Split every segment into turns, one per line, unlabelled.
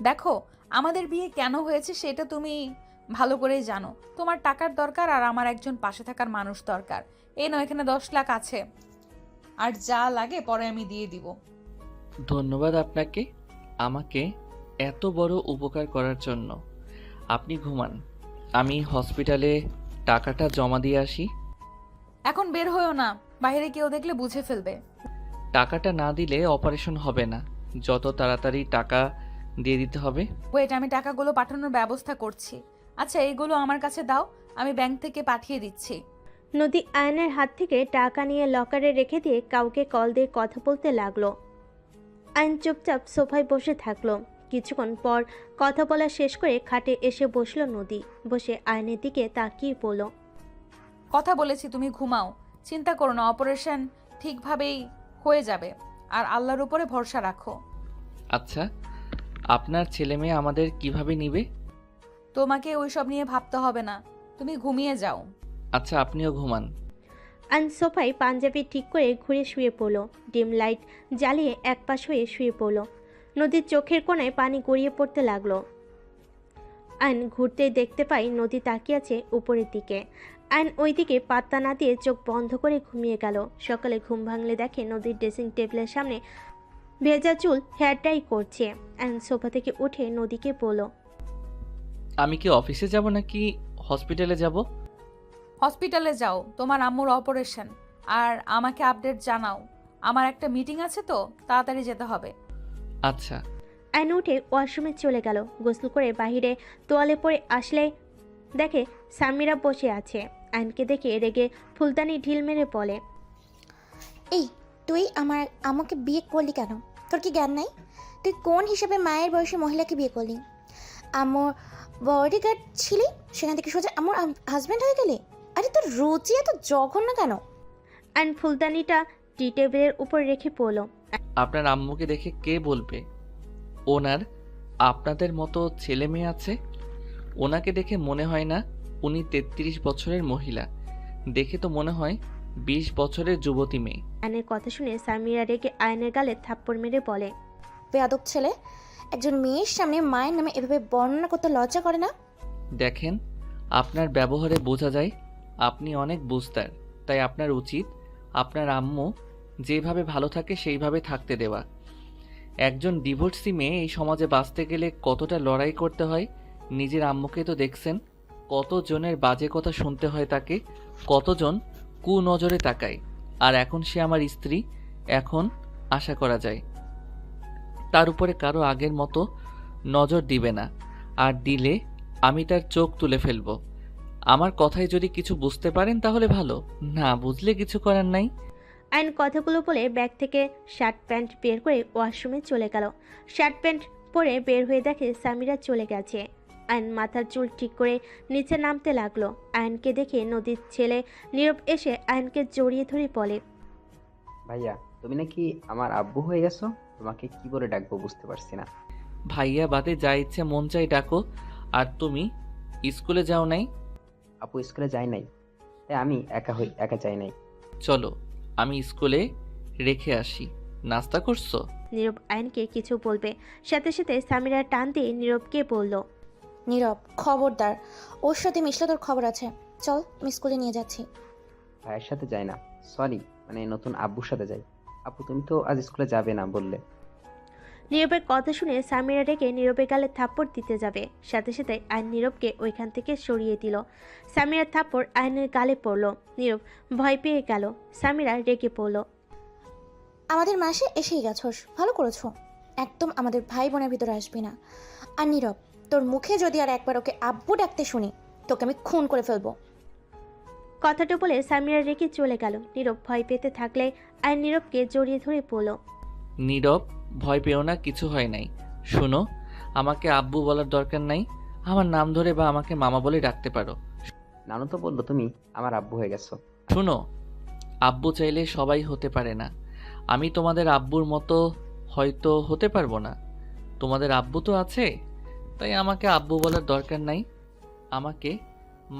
দেখো, আমাদের বিয়ে কেন হয়েছে সেটা তুমি ভালো করেই জানো। তোমার টাকার দরকার আর আমার একজন পাশে থাকার মানুষ দরকার। এই নাও, এখানে 10 লাখ আছে, আর যা লাগে পরে আমি দিয়ে দিব।
ধন্যবাদ আপনাকে আমাকে এত বড় উপকার করার জন্য। আপনি ঘুমান, আমি হসপিটালে টাকাটা জমা দিয়ে আসি।
এখন বের হয়েও না, বাইরে কেউ দেখলে বুঝে ফেলবে।
টাকাটা না দিলে অপারেশন হবে না। যত তাড়াতাড়ি টাকা দিয়ে দিতে হবে।
ওয়েট, আমি টাকাগুলো পাঠানোর ব্যবস্থা করছি। আচ্ছা, এইগুলো আমার কাছে দাও, আমি ব্যাংক থেকে পাঠিয়ে দিচ্ছি।
নদী আয়নের হাত থেকে টাকা নিয়ে লকারে রেখে দিয়ে কাউকে কল দিয়ে কথা বলতে লাগলো। আইন চুপচাপ সোফায় বসে থাকলো। কিছুক্ষণ পর কথা বলা শেষ করে খাটে এসে বসলো নদী। বসে আয়নের দিকে তাকিয়ে পড়ল।
কথা বলেছি, তুমি ঘুমাও। চিন্তা করো না, অপারেশন ঠিকভাবেই হয়ে যাবে। আর আল্লাহর উপরে ভরসা রাখো।
আচ্ছা, আপনার ছেলে মেয়ে আমাদের কিভাবে নিবে?
তোমাকে ওইসব নিয়ে ভাবতে হবে না, তুমি ঘুমিয়ে যাও।
আচ্ছা, আপনিও ঘুমান।
আইন সোফায় পাঞ্জাবি ঠিক করে ঘুরে শুয়ে পড়ল। ডিম লাইট জ্বালিয়ে একপাশ হয়ে শুয়ে পড়ল। নদীর চোখের কোণায় পানি গড়িয়ে পড়তে লাগলো। আইন ঘুরতেই দেখতে পাই নদী তাকিয়ে আছে উপরের দিকে। আইন ওইদিকে পাত্তা না দিয়ে চোখ বন্ধ করে ঘুমিয়ে গেল। সকালে ঘুম ভাঙলে দেখে নদীর ড্রেসিং টেবিলের সামনে ভেজা চুল হেয়ার ডাই করছে। আইন সোফা থেকে উঠে নদীকে বলল,
আমি কি অফিসে যাব নাকি হসপিটালে যাব?
হসপিটালে যাও, তোমার আম্মুর অপারেশন। আর আমাকে আপডেট জানাও, আমার একটা মিটিং আছে তো, তাড়াতাড়ি যেতে হবে।
আচ্ছা।
আইন উঠে ওয়াশরুমে চলে গেল। গোসল করে বাহিরে তোয়ালে পরে আসলে দেখে সামিরা বসে আছে। আইনকে দেখে রেগে ফুলদানি ঢিল মেরে বলে,
এই, তুই আমার আমাকে বিয়ে করলি কেন? তোর কি জ্ঞান নাই? তুই কোন হিসেবে মায়ের বয়সী মহিলাকে বিয়ে করলি? আমার বডিগার্ড ছিলি, সেখান থেকে সোজা আমার হাজব্যান্ড হয়ে গেলি? আরে তোর রুচি এত জঘন্য কেন?
আইন ফুলদানিটা টি টেবিলের উপর রেখে পড়ল।
আপনার আম্মুকে দেখে কে বলবে ওনার আপনাদের মতো ছেলে মেয়ে আছে? ওনাকে দেখে মনে হয় না উনি 33 বছরের মহিলা, দেখে তো মনে হয় 20 বছরের যুবতী মেয়ে।
আইনের কথা শুনে সামিরা রেগে আয়নের গালে থাপ্পড় মেরে বলে,
বেয়াদব ছেলে, একজন মেয়ের সামনে মায়ের নামে এভাবে বর্ণনা করতে লজ্জা করে না?
দেখেন, আপনার ব্যবহারে বোঝা যায় আপনি অনেক বুঝতার। তাই আপনার উচিত আপনার আম্মু যেভাবে ভালো থাকে সেইভাবে থাকতে দেওয়া। একজন ডিভোর্সি মেয়ে এই সমাজে বাঁচতে গেলে কতটা লড়াই করতে হয় নিজের আম্মুকে তো দেখছেন। কতজনের বাজে কথা শুনতে হয় তাকে, কতজন কুনজরে তাকায়। আর এখন সে আমার স্ত্রী, এখন আশা করা যায় তার উপরে কারো আগের মতো নজর দিবে না। আর দিলে আমি তার চোখ তুলে ফেলবো। আমার কথায় যদি কিছু বুঝতে পারেন তাহলে ভালো, না বুঝলে কিছু করার নাই।
আইন কথাগুলো বলে ব্যাগ থেকে শার্ট প্যান্ট বের করে ওয়াশরুমে চলে গেল। শার্ট প্যান্ট পরে বের হয়ে দেখে সামিরা চলে গেছে। আইন মাথার চুল ঠিক করে নিচে নামতে লাগলো। আয়নকে দেখে নদীর ছেলে নীরব এসে আয়নকে জড়িয়ে ধরে বলে,
ভাইয়া, তুমি নাকি আমার আব্বু হয়ে গেছো? তোমাকে কি করে ডাকবো বুঝতে পারছি না।
ভাইয়া বাদে যা ইচ্ছে মন চাই ডাকো। আর তুমি স্কুলে যাও নাই?
আপু স্কুলে যায় নাই, তাই আমি একা যাই নাই।
চলো আমি স্কুলে রেখে আসি। নাস্তা করছো?
নীরব আয়নকে কিছু বলবে, সাথে সাথে সামিরা টান দিয়ে নীরবকে বলল,
নীরব, খবরদার, ওর সাথে মিশলে তোর খবর আছে। চল, আমি স্কুলে নিয়ে যাচ্ছি।
ভাইয়ের সাথে যাই না, সরি, নতুন আব্বুর সাথে যাই। আপু তুমি তো আজ স্কুলে যাবে না বললে।
নীরবের কথা শুনে সামিরা রেগে নীরবের গালে থাপ্পড় দিতে যাবে, সাথে সাথে আইন নীরবকে ওইখান থেকে সরিয়ে দিল। সামিরার থাপ্পড় আইনের গালে পড়ল। নীরব ভয় পেয়ে গেল। সামিরা রেগে পড়ল,
আমাদের মাসে এসেই গেছস, ভালো করেছো। একদম আমাদের ভাই বোনের ভিতরে আসবি না। আর নীরব, তোর মুখে যদি আর একবার ওকে আব্বু ডাকতে শুনি, তোকে আমি খুন করে ফেলবো।
কথাটা বলে সামিরা রেগে চলে গেল। নীরব ভয় পেতে থাকলে আইন নীরবকে জড়িয়ে ধরে পড়ল,
নীরব, ভয় পেও না, কিছু হয় নাই। শোনো, আমাকে আব্বু বলার দরকার নাই। আমার নাম ধরে বা আমাকে মামা বলে ডাকতে পারো।
নানু তো বললো তুমি আমার আব্বু হয়ে গেছো।
শোনো, আব্বু চাইলে সবাই হতে পারে না। আমি তোমাদের আব্বুর মতো হয়তো হতে পারবো না। তোমাদের আব্বু তো আছে, তাই আমাকে আব্বু বলার দরকার নাই। আমাকে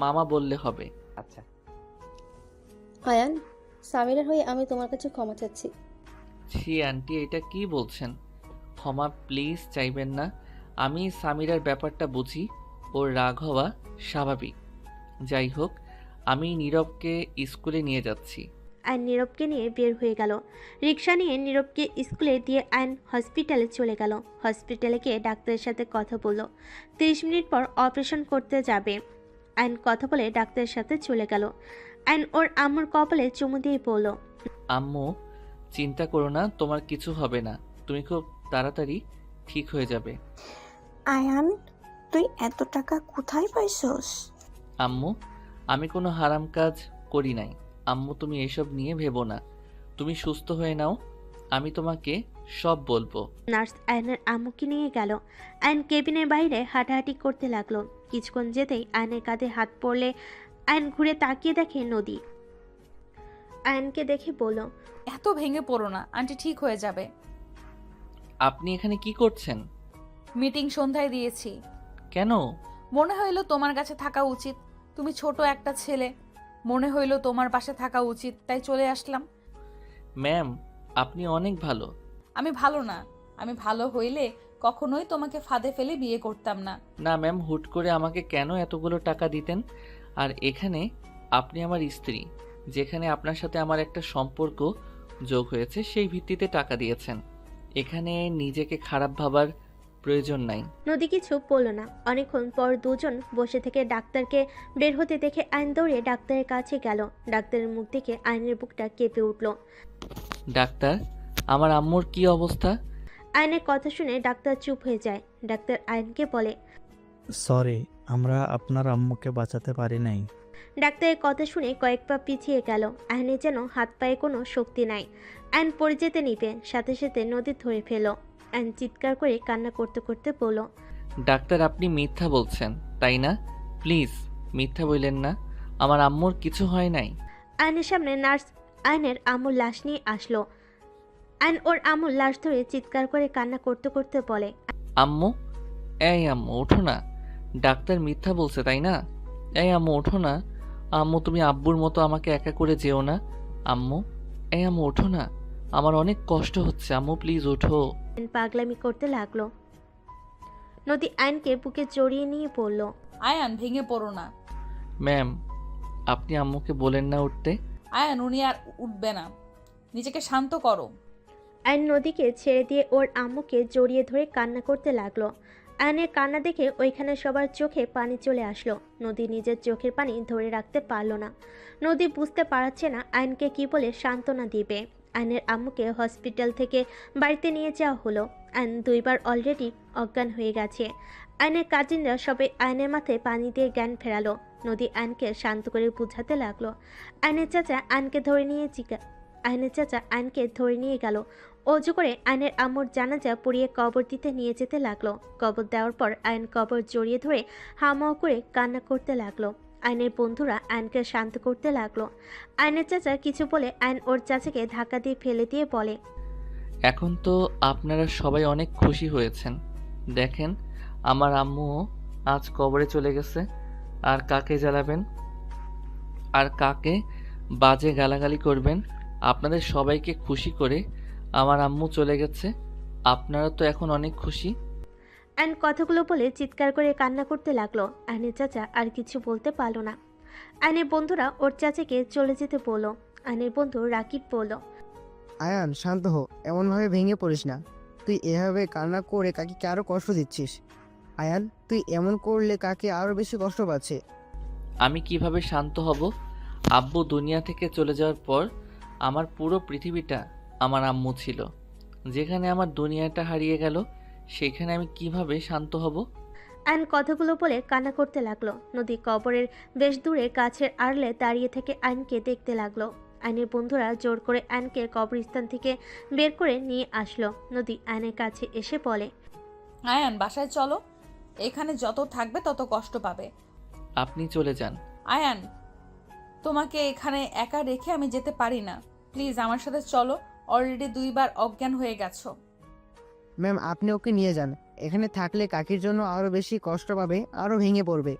মামা বললে হবে।
আচ্ছা।
আয়ান, সামিরার হয়ে আমি তোমার কাছে ক্ষমা চাচ্ছি।
ছি আন্টি, এটা কি বলছেন? ক্ষমা প্লিজ চাইবেন না। আমি সামিরার ব্যাপারটা বুঝি, ওর রাগ হওয়া স্বাভাবিক। যাই হোক, আমি নীরবকে স্কুলে নিয়ে যাচ্ছি।
আয়ন নীরবকে নিয়ে বের হয়ে গেল। রিক্সা নিয়ে নীরবকে স্কুলে দিয়ে আয়ন হসপিটালে চলে গেল। হসপিটালে গিয়ে ডাক্তারের সাথে কথা বলল। 30 মিনিট পর অপারেশন করতে যাবে। আয়ন কথা বলে ডাক্তারের সাথে চলে গেল। আয়ন ওর আম্মুর কপালে চুমু দিয়ে বলল,
আম্মু, চিন্তা করো না, তোমার কিছু হবে না। তুমি খুব তাড়াতাড়ি ঠিক হয়ে যাবে।
আয়ান, তুই এত টাকা কোথায় পাইছস?
আম্মু, আমি কোনো হারাম কাজ করি নাই। আম্মু, তুমি এসব নিয়ে ভেবো না। তুমি সুস্থ হয়ে নাও, আমি তোমাকে সব বলবো।
নার্স আয়নের আম্মুকে নিয়ে গেল। আয়ন কেবিনের বাইরে হাঁটাহাঁটি করতে লাগলো। কিছুক্ষণ যেতেই আয়নের কাঁধে হাত পড়লে আয়ন ঘুরে তাকিয়ে দেখে নদী। আয়নকে দেখে বলল,
এত ভেঙে পড়ো না, আন্টি ঠিক হয়ে যাবে।
আপনি এখানে কি করছেন?
মিটিং সন্ধ্যায় দিয়েছি।
কেন?
মনে হইলো তোমার কাছে থাকা উচিত। তুমি ছোট একটা ছেলে, মনে হইলো তোমার পাশে থাকা উচিত, তাই চলে আসলাম।
ম্যাম, আপনি অনেক ভালো।
আমি ভালো না। আমি ভালো হইলে কখনোই তোমাকে ফাঁদে ফেলে বিয়ে করতাম না।
না ম্যাম, হুট করে আমাকে কেন এতগুলো টাকা দিতেন? আর এখানে আপনি আমার স্ত্রী, যেখানে আপনার সাথে আমার একটা সম্পর্ক যোগ হয়েছে, সেই ভিত্তিতে টাকা দিয়েছেন। এখানে নিজেকে খারাপ ভাবার প্রয়োজন নাই।
নদী কিছু বলল না। অনেকক্ষণ পর দুজন বসে থেকে ডাক্তারকে বের হতে দেখে আইন দৌড়ে ডাক্তারের কাছে গেল। ডাক্তারের মুখ দেখে আইনের বুকটা কেঁপে উঠল।
ডাক্তার, আমার আম্মুর কি অবস্থা?
আইনের কথা শুনে ডাক্তার চুপ হয়ে যায়। ডাক্তার আইনকে বলে,
সরি, আমরা আপনার আম্মুকে বাঁচাতে পারি নাই।
ডাক্তারের কথা শুনে কয়েক পা পিছিয়ে গেল। আইনের যেন হাত পায়ে কোনো শক্তি নাই। আইন পড়ে যেতে নিবে, সাথে সাথে নদী ধরে ফেল। আইন চিৎকার করে কান্না করতে করতে বলল,
ডাক্তার, আপনি মিথ্যা বলছেন তাই না? প্লিজ মিথ্যা বললেন না, আমার আম্মুর কিছু হয় নাই।
আইনের সামনে নার্স আইনের আম্মুর লাশ নিয়ে আসলো। আইন ওর আম্মুর লাশ ধরে চিৎকার করে কান্না করতে করতে বলে,
আম্মু, এই আম্মু ওঠো না। ডাক্তার মিথ্যা বলছে তাই না? এই আম্মু ওঠো না। আম্মু, তুমি আব্বুর মতো আমাকে একা করে যেও না। আম্মু, এই আম্মু ওঠো না, আমার অনেক কষ্ট হচ্ছে। আম্মু প্লিজ ওঠো।
আইন পাগলামি করতে লাগলো। নদী আইনকে বুকে জড়িয়ে নিয়ে বলল,
আয়ান, ভেঙে পড়ো না।
ম্যাম, আপনি আম্মুকে বলেন না উঠতে।
আয়ান, উনি আর উঠবে না। নিজেকে শান্ত করো।
আইন নদীকে ছেড়ে দিয়ে ওর আম্মুকে জড়িয়ে ধরে কান্না করতে লাগলো। আয়নের কান্না দেখে ওইখানে সবার চোখে পানি চলে আসলো। নদী নিজের চোখের পানি ধরে রাখতে পারল না। নদী বুঝতে পারছে না আইনকে কি বলে সান্ত্বনা দিবে। আইনের আম্মুকে হসপিটাল থেকে বাড়িতে নিয়ে যাওয়া হলো। আইন 2 বার অলরেডি অজ্ঞান হয়ে গেছে। আইনের কাজিনরা সবাই আইনের মাথায় পানি দিয়ে জ্ঞান ফেরালো। নদী আইনকে শান্ত করে বুঝাতে লাগলো। আইনের চাচা আইনকে ধরে নিয়ে গেল। অজু করে আইনের আম্মুর জানাজা পুড়িয়ে কবর দিতে নিয়ে যেতে লাগলো। কবর দেওয়ার পর আইন কবর জড়িয়ে ধরে হামাও করে কান্না করতে লাগলো। আইনের বন্ধুরা আইনকে শান্ত করতে লাগলো। আইনের চাচা কিছু বলে আইন ওর চাচাকে ধাক্কা দিয়ে ফেলে দিয়ে বলে,
এখন তো আপনারা সবাই অনেক খুশি হয়েছেন। দেখেন, আমার আম্মুও আজ কবরে চলে গেছে। আর কাকে জ্বালাবেন, আর কাকে বাজে গালাগালি করবেন? আপনাদের সবাইকে খুশি করে আমার আম্মু চলে গেছে। আপনারা তো এখন অনেক খুশি।
আইন কথাগুলো বলে চিৎকার করে কান্না করতে লাগলো। আইনের চাচা আর কিছু বলতে পারলো না। আইনের বন্ধুরা ওর চাচাকে চলে যেতে বলল। আইনের বন্ধু রাকিব বলল,
আয়ান, শান্ত হো, এমনভাবে ভেঙে পড়িস না। তুই এভাবে কান্না করে কাকে আরো কষ্ট দিচ্ছিস। আয়ান, তুই এমন করলে কাকে আরো বেশি কষ্ট পাচ্ছে।
আমি কিভাবে শান্ত হব? আব্বু দুনিয়া থেকে চলে যাওয়ার পর আমার পুরো পৃথিবীটা আমার আম্মু ছিল। যেখানে আমার দুনিয়াটা হারিয়ে গেল, সেখানে আমি কিভাবে শান্ত হব?
আইন কথাগুলো বলে কান্না করতে লাগলো। নদী কবরের বেশ দূরে গাছের আড়লে দাঁড়িয়ে থেকে আইনকে দেখতে লাগলো। আইনের বন্ধুরা জোর করে আইনকে কবরস্থান থেকে বের করে নিয়ে আসলো। নদী আইনের কাছে এসে বলে,
আয়ান, বাসায় চলো। এখানে যত থাকবে তত কষ্ট পাবে।
আপনি চলে যান।
আয়ান, তোমাকে এখানে একা রেখে আমি যেতে পারি না। প্লিজ আমার সাথে চলো। অলরেডি 2 বার অজ্ঞান হয়ে গেছো।
ম্যাম, আপনি ওকে নিয়ে যান। এখানে থাকলে কাকির জন্য আরো বেশি কষ্ট পাবে, আরো ভেঙে পড়বে।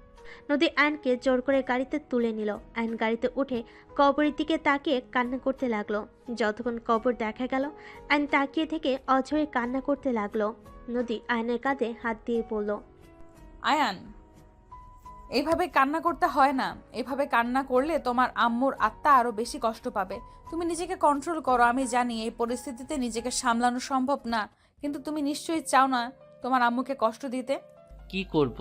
নদী আইনকে জোর করে গাড়িতে তুলে নিল। আইন গাড়িতে উঠে কবরের দিকে তাকিয়ে কান্না করতে লাগলো। যতক্ষণ কবর দেখা গেল, আইন তাকিয়ে থেকে অঝরে কান্না করতে লাগলো। নদী আয়নের কাঁধে হাত দিয়ে বলল,
আয়ান, এইভাবে কান্না করতে হয় না। এভাবে কান্না করলে তোমার আম্মুর আত্মা আরো বেশি কষ্ট পাবে। তুমি নিজেকে কন্ট্রোল করো। আমি জানি এই পরিস্থিতিতে নিজেকে সামলানো সম্ভব না, কিন্তু তুমি নিশ্চয়ই চাও না তোমার আম্মুকে কষ্ট দিতে।
কি করব?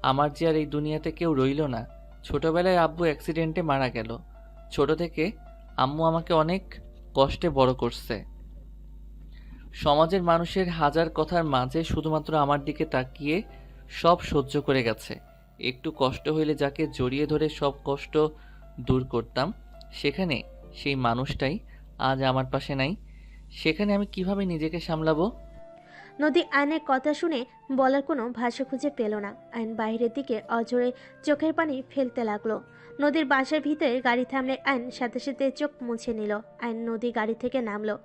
আমার যে আর এই দুনিয়াতে কেউ রইল না। ছোটবেলায় আব্বু অ্যাক্সিডেন্টে মারা গেল। ছোট থেকে আম্মু আমাকে অনেক কষ্টে বড় করছে। সমাজের মানুষের হাজার কথার মাঝে শুধুমাত্র আমার দিকে তাকিয়ে সব সহ্য করে গেছে। একটু কষ্ট হইলে যাকে জড়িয়ে ধরে সব কষ্ট দূর করতাম, সেখানে সেই মানুষটাই আজ আমার পাশে নাই। সেখানে আমি কিভাবে নিজেকে সামলাবো?
নদী আয়নের কথা শুনে বলার কোনো ভাষা খুঁজে পেল না। আয়ন বাইরের দিকে অজরে চোখের পানি ফেলতে লাগলো। নদীর বাসার ভিতরে গাড়ি থামলে আয়ন সাথে সাথে চোখ মুছে নিল। আয়ন নদী গাড়ি থেকে নামলো।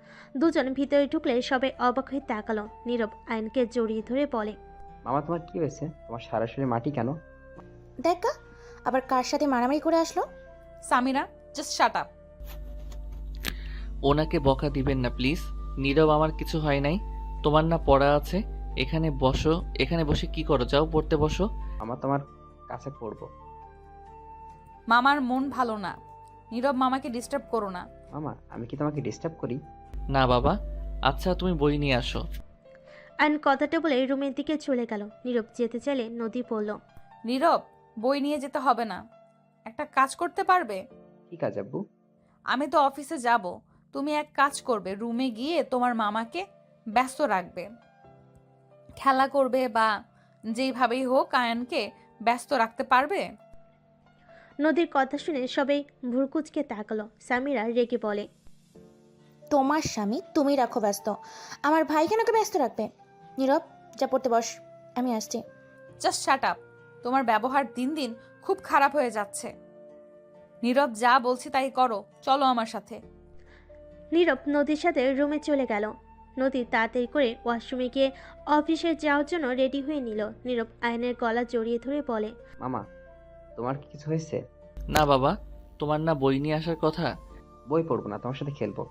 দুজন ভিতরে ঢুকলে সবাই অবাক হয়ে তাকালো। নীরব আয়নকে জড়িয়ে ধরে বলে,
মামা তোমার কি হয়েছে? তোমার সারা শরীরে মাটি কেন?
দেখা আবার কার সাথে মারামারি করে আসলো।
Samira, just shut up.
ওনাকে বকা দিবেন না প্লিজ। নীরব, আমার কিছু হয় নাই। তোমার না পড়া আছে? এখানে বসো। এখানে বসে কি করো? যাও পড়তে বসো।
মামা তোমার কাছে পড়বো।
মামার মন ভালো না। নীরব, মামাকে ডিস্টার্ব করো না।
মামা আমি কি তোমাকে ডিস্টার্ব করি?
না বাবা। আচ্ছা তুমি বই নিয়ে আসো।
আয়ন কথাটা বলে রুমের দিকে চলে গেল। নীরব যেতে চাইলে নদী বলল,
নীরব, বই নিয়ে যেতে হবে না। একটা কাজ করতে পারবে?
কি কাজ আব্বু?
আমি তো অফিসে যাব। তুমি এক কাজ করবে, রুমে গিয়ে তোমার মামাকে ব্যস্ত রাখবে। খেলা করবে বা যেইভাবেই হোক আয়ানকে ব্যস্ত রাখতে পারবে।
নদীর কথা শুনে সবাই ভুরকুচকে তাকালো। সামিরা রেগে বলে,
তোমার স্বামী তুমি রাখো ব্যস্ত, আমার ভাই কেন ওকে ব্যস্ত রাখবে? নীরব, যা পড়তে বস, আমি আসছি।
Just shut up. তোমার ব্যবহার দিন দিন খুব খারাপ হয়ে যাচ্ছে। নীরব, যা বলছি তাই করো। চলো আমার সাথে।
নীরব নদীর সাথে রুমে চলে গেল। নদী তাড়াতাড়ি করে ওয়াশরুমে গিয়ে অফিসে যাওয়ার জন্য রেডি হয়ে নিল। নীরব আয়নের গলা জড়িয়ে ধরে বলে,
মামা তোমার কি কিছু হয়েছে?
না বাবা, তোমার না বই নিয়ে আসার কথা?
বই পড়বো না, তোমার সাথে খেলবো।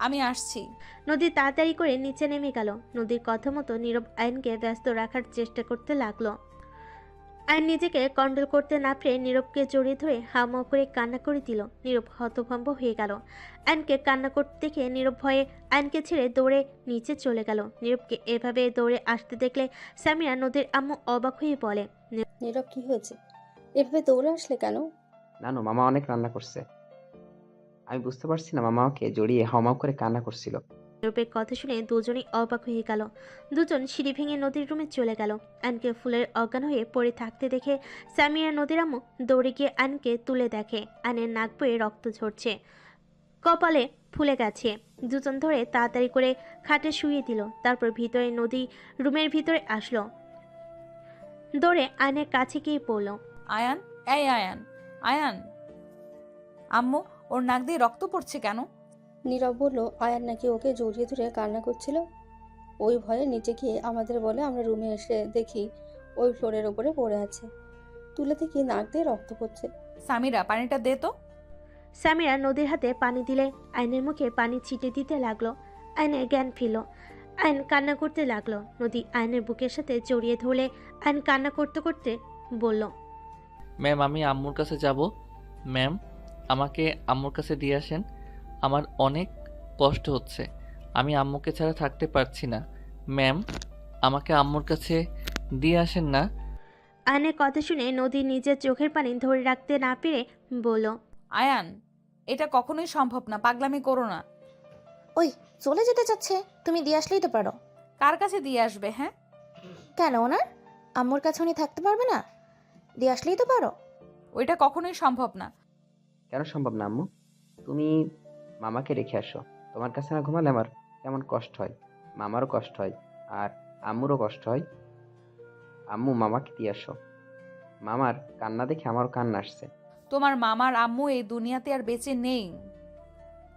আমি আসছি।
নদী তাড়াতাড়ি করে নিচে নেমে গেল। নদীর কথা মতো নীরব আয়নকে ব্যস্ত রাখার চেষ্টা করতে লাগলো। আয়ন নিজেকে কন্ট্রোল করতে না পেরে নীরবকে জড়িয়ে ধরে হাওমাও করে কান্না করে দিল। নীরব হতভম্ব হয়ে গেল। আয়নকে কান্না করতে দেখে নীরব ভয়ে আয়নকে ছেড়ে দৌড়ে নিচে চলে গেল। নীরবকে এভাবে দৌড়ে আসতে দেখলে সামিরা নদীর আম্মু অবাক হয়ে বলে,
নীরব কি হয়েছে? এভাবে দৌড়ে আসলে কেন?
নানু মামা অনেক রান্না করছে। আমি বুঝতে পারছি না, মামা আমাকে জড়িয়ে হাওমাও করে কান্না করছিল।
নীরবের কথা শুনে দুজনেই অবাক হয়ে গেল। দুজন সিঁড়ি ভেঙে নদীর রুমে চলে গেল। আয়নকে ফুলের অজ্ঞান হয়ে পড়ে থাকতে দেখে সামিয়া নদীর আম্মু দৌড়ে গিয়ে আয়নকে তুলে দেখে আয়নের নাক বয়ে রক্ত ঝরছে, কপালে ফুলে গেছে। দুজন ধরে তাড়াতাড়ি করে খাটে শুইয়ে দিল। তারপর ভিতরে নদী রুমের ভিতরে আসলো। দৌড়ে আয়নের কাছে গিয়ে পড়ল।
আয়ান, এই আয়ান, আয়ান। আম্মু, ওর নাক দিয়ে রক্ত পড়ছে কেন?
নীরব বলল, আয়ান নাকি ওকে জড়িয়ে ধরে কান্না করছিল। ওই ভয়ে নিচে গিয়ে আমাদের বলে আমরা রুমে এসে দেখি ওই ফ্লোরের ওপরে পড়ে আছে। তুলে দেখি নাক দিয়ে রক্ত পড়ছে।
সামিরা, পানিটা দে তো।
সামিরা নদীর হাতে পানি দিলে আয়নের মুখে পানি ছিটে দিতে লাগলো। আয়নের জ্ঞান ফিরল। আয়ন কান্না করতে লাগলো। নদী আয়নের বুকের সাথে জড়িয়ে ধরলে আয়ন কান্না করতে করতে বলল,
ম্যাম আমি আম্মুর কাছে যাব। ম্যাম আমাকে আম্মুর কাছে দিয়ে আসেন। আমার অনেক কষ্ট হচ্ছে। আমি আম্মুকে ছাড়া থাকতে পারছি না। ম্যাম আমাকে আম্মুর কাছে দিয়ে আসেন না।
আয়নের কথা শুনে নদী নিজের চোখের পানি ধরে রাখতে না পেরে বলল,
আয়ান, এটা কখনোই সম্ভব না। পাগলামি করো না।
ওই চলে যেতে চাচ্ছে, তুমি দিয়ে আসলেই তো পারো।
কার কাছে দিয়ে আসবে? হ্যাঁ,
কেন ওনার আম্মুর কাছে উনি থাকতে পারবে না? দিয়ে আসলেই তো পারো।
ওইটা কখনোই সম্ভব না।
কেন সম্ভব না আম্মু? তুমি মামাকে রেখে আসো। তোমার কাছে না ঘুমালে আমার কেমন কষ্ট হয়। মামারও কষ্ট হয় আর আম্মুরও কষ্ট হয়। আম্মু মামাকে দিয়ে আসো। মামার কান্না দেখে আমারও কান্না আসছে।
তোমার মামার আম্মু এই দুনিয়াতে আর বেঁচে নেই।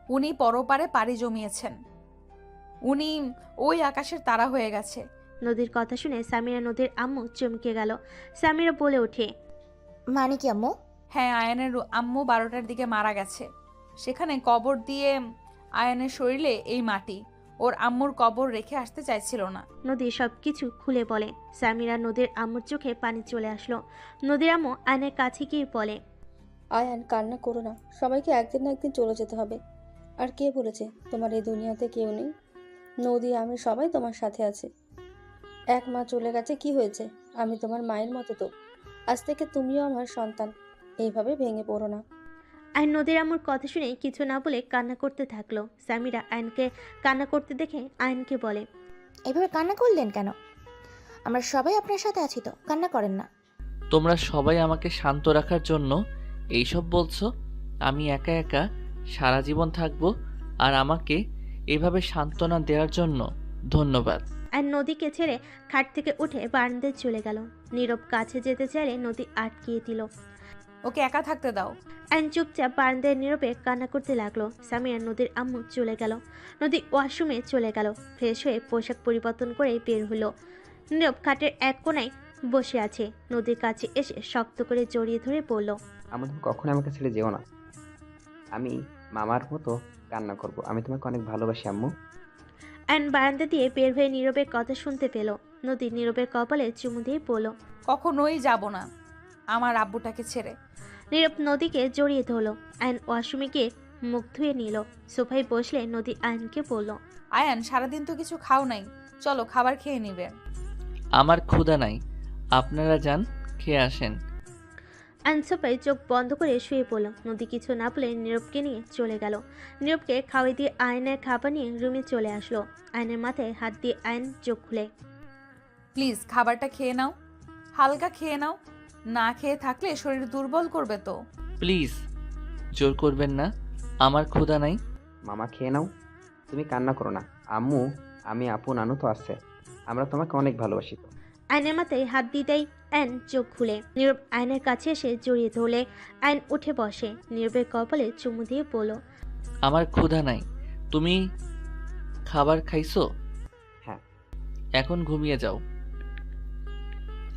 উনি পরপারে পাড়ি জমিয়েছেন। উনি ওই আকাশের তারা হয়ে গেছে।
নদীর কথা শুনে সামিরা নদীর আম্মু চমকে গেল। সামিরা বলে ওঠে,
মানে কি আম্মু?
হ্যাঁ, আয়ানের আম্মু 12টার দিকে মারা গেছে। সেখানে কবর দিয়ে আয়ানের শরীরে এই মাটি। ওর আম্মুর কবর রেখে আসতে চাইছিল না।
নদী সব কিছু খুলে বলে। সামিরা নদীর আম্মুর চোখে পানি চলে আসলো। নদীর আম্মু আয়নের কাছে গিয়ে বলে,
আয়ান কান্না করো না, সবাইকে একদিন না একদিন চলে যেতে হবে। আর কে বলেছে তোমার এই দুনিয়াতে কেউ নেই? নদী, আমি সবাই তোমার সাথে আছে। এক মা চলে গেছে, কি হয়েছে? আমি তোমার মায়ের মতো তো। আজ থেকে তুমিও আমার সন্তান। এইভাবে ভেঙে পড়ো না।
আয়ন নদীর আম্মুর কথা শুনে কিছু না বলে কান্না করতে থাকলো। সামিরা আয়নকে কান্না করতে দেখে আয়নকে বলে,
এইভাবে কান্না করলেন কেন? আমরা সবাই আপনার সাথে আছি তো, কান্না করেন না।
তোমরা সবাই আমাকে শান্ত রাখার জন্য এইসব বলছো? আমি একা একা সারা জীবন থাকবো, আর আমাকে এভাবে সান্ত্বনা দেওয়ার জন্য ধন্যবাদ।
আয়ন নদীকে ছেড়ে খাট থেকে উঠে বারান্দায় চলে গেল। নীরব কাছে যেতে চাইলে নদী আটকিয়ে দিল।
ওকে একা থাকতে দাও।
আইন চুপচাপ বারান্দায় নীরবে কান্না করতে লাগলো। সামিরা নদীর আম্মু চলে গেল। নদী ওয়াশরুমে চলে গেল। ফ্রেশ হয়ে পোশাক পরিবর্তন করে বের হলো। নীরব খাটের এক কোণায় বসে আছে। নদীর কাছে এসে শক্ত করে জড়িয়ে ধরে বলল,
আম্মু তুমি কখনো আমাকে ছেড়ে যেও না। আমি মামার মতো কান্না করব। আমি তোমাকে অনেক ভালোবাসি আম্মু।
আইন বারান্দা দিয়ে বের হয়ে নীরবের কথা শুনতে পেল। নদী নীরবের কপালে চুমু দিয়ে বলল,
কখনোই যাব না আমার আব্বুটাকে ছেড়ে।
নীরব নদীকে জড়িয়ে ধরল। আইন ওয়াশরুমে গিয়ে মুখ ধুয়ে নিল। সোফায় বসলে নদী আইনকে বলল,
আয়ান, সারাদিন তো কিছু খাও নাই, চলো খাবার খেয়ে নিবে।
আমার ক্ষুধা নাই, আপনারা যান, খেয়ে আসেন।
আইন সোফায় চোখ বন্ধ করে শুয়ে পড়ল। নদী কিছু না বলে নীরবকে নিয়ে চলে গেল। নীরবকে খাওয়াই দিয়ে আয়নের খাবার নিয়ে রুমে চলে আসলো। আয়নের মাথায় হাত দিয়ে আয়ন চোখ খুলে,
প্লিজ খাবারটা খেয়ে নাও, হালকা খেয়ে নাও, না খেয়ে থাকলে শরীর দুর্বল করবে তো।
প্লিজ জোর করবেন না, আমার ক্ষুধা নাই।
মামা খেয়ে নাও, তুমি কান্না করো না। আম্মু, আমি আপু নানু তো আছে, আমরা তোমাকে অনেক ভালোবাসি তো।
আয়নের মাথায় হাত দিতেই আয়ন চোখ খুলে। নীরব আয়নের কাছে এসে জড়িয়ে ধরলে আয়ন উঠে বসে। নীরবের কপালে চুমু দিয়ে বলল,
আমার ক্ষুধা নাই। তুমি খাবার খাইছো?
হ্যাঁ।
এখন ঘুমিয়ে যাও,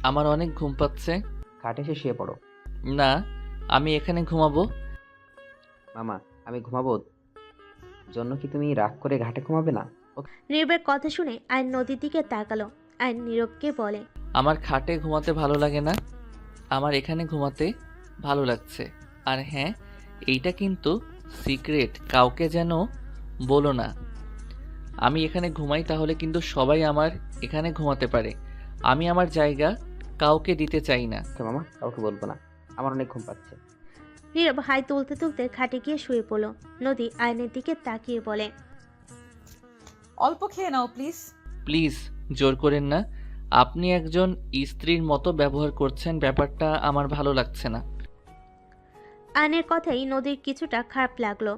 আমার অনেক ঘুম পাচ্ছে।
খাটে এসে শুয়ে পড়ো।
না, আমি এখানে ঘুমাবো।
মামা, আমি ঘুমাবো জন্য কি তুমি রাগ করে ঘাটে ঘুমাবে না?
নীরবের কথা শুনে আয়ন নদীর দিকে তাকালো। আয়ন নীরবকে বলে,
আমার খাটে ঘুমাতে ভালো লাগে না, আমার এখানে ঘুমাতে ভালো লাগছে। আর হ্যাঁ, এইটা কিন্তু সিক্রেট, কাউকে যেন বলো না। আমি এখানে ঘুমাই, তাহলে কিন্তু সবাই আমার এখানে ঘুমাতে পারে। আমি আমার জায়গা কাউকে দিতে চাই না।
ওকে মামা, কাউকে বলবো না, আমার অনেক ঘুম পাচ্ছে।
নীরব হাই তুলতে তুলতে খাটে গিয়ে শুয়ে পড়ল। নদী আয়নের দিকে তাকিয়ে বলে,
অল্প খেয়ে নাও প্লিজ।
প্লিজ জোর করেন না, আপনি একজন স্ত্রীর মতো ব্যবহার করছেন, ব্যাপারটা আমার ভালো লাগছে না।
আয়নের কথাই নদীর কিছুটা খারাপ লাগলো।